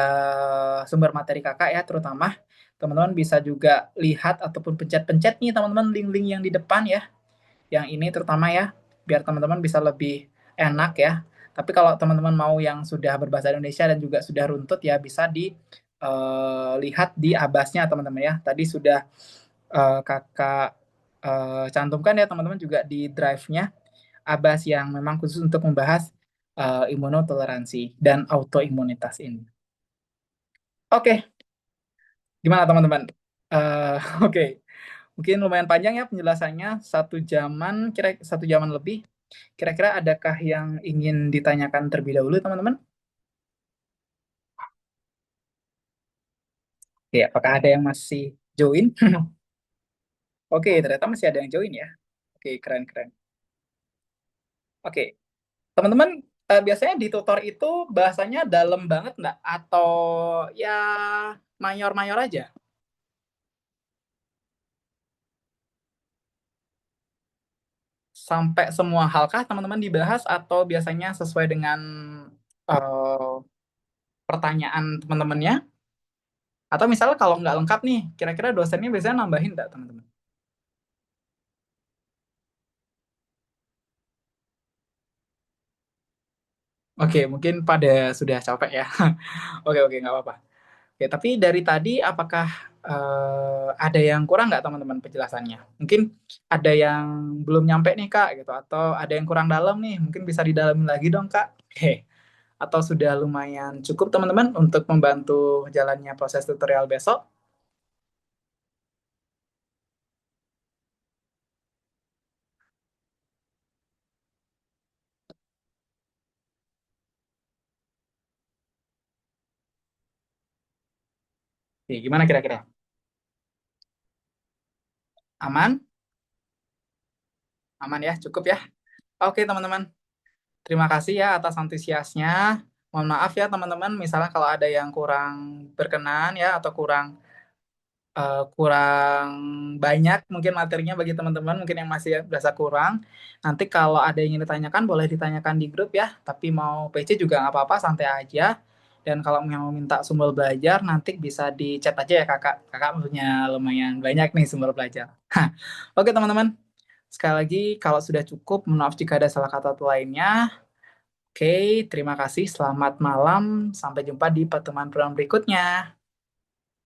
sumber materi kakak ya, terutama teman-teman bisa juga lihat ataupun pencet-pencet nih teman-teman link-link yang di depan ya, yang ini terutama ya, biar teman-teman bisa lebih enak ya. Tapi kalau teman-teman mau yang sudah berbahasa Indonesia dan juga sudah runtut ya, bisa dilihat di abasnya teman-teman ya. Tadi sudah kakak cantumkan ya teman-teman juga di drive-nya, abas yang memang khusus untuk membahas imunotoleransi dan autoimunitas ini. Oke, gimana teman-teman? Oke, mungkin lumayan panjang ya penjelasannya, 1 jaman, 1 jaman lebih. Kira-kira adakah yang ingin ditanyakan terlebih dahulu teman-teman? Oke, apakah ada yang masih join? Oke, ternyata masih ada yang join ya. Oke, keren-keren. Oke, teman-teman, biasanya di tutor itu bahasanya dalam banget nggak? Atau ya mayor-mayor aja? Sampai semua hal kah teman-teman dibahas atau biasanya sesuai dengan eh, pertanyaan teman-temannya? Atau misalnya kalau nggak lengkap nih, kira-kira dosennya biasanya nambahin nggak teman-teman? Oke, mungkin pada sudah capek ya. Oke, oke, nggak apa-apa. Oke, tapi dari tadi apakah ada yang kurang nggak teman-teman penjelasannya? Mungkin ada yang belum nyampe nih Kak, gitu. Atau ada yang kurang dalam nih, mungkin bisa didalamin lagi dong Kak. Oke. Atau sudah lumayan cukup teman-teman untuk membantu jalannya proses tutorial besok? Oke, gimana kira-kira? Aman? Aman ya? Cukup ya? Oke teman-teman, terima kasih ya atas antusiasnya. Mohon maaf ya teman-teman, misalnya kalau ada yang kurang berkenan ya atau kurang banyak mungkin materinya bagi teman-teman, mungkin yang masih berasa kurang. Nanti kalau ada yang ingin ditanyakan boleh ditanyakan di grup ya, tapi mau PC juga nggak apa-apa, santai aja. Dan kalau mau minta sumber belajar nanti bisa di chat aja ya kakak. Kakak punya lumayan banyak nih sumber belajar. Oke teman-teman, sekali lagi kalau sudah cukup, maaf jika ada salah kata atau lainnya. Oke, terima kasih, selamat malam, sampai jumpa di pertemuan program berikutnya.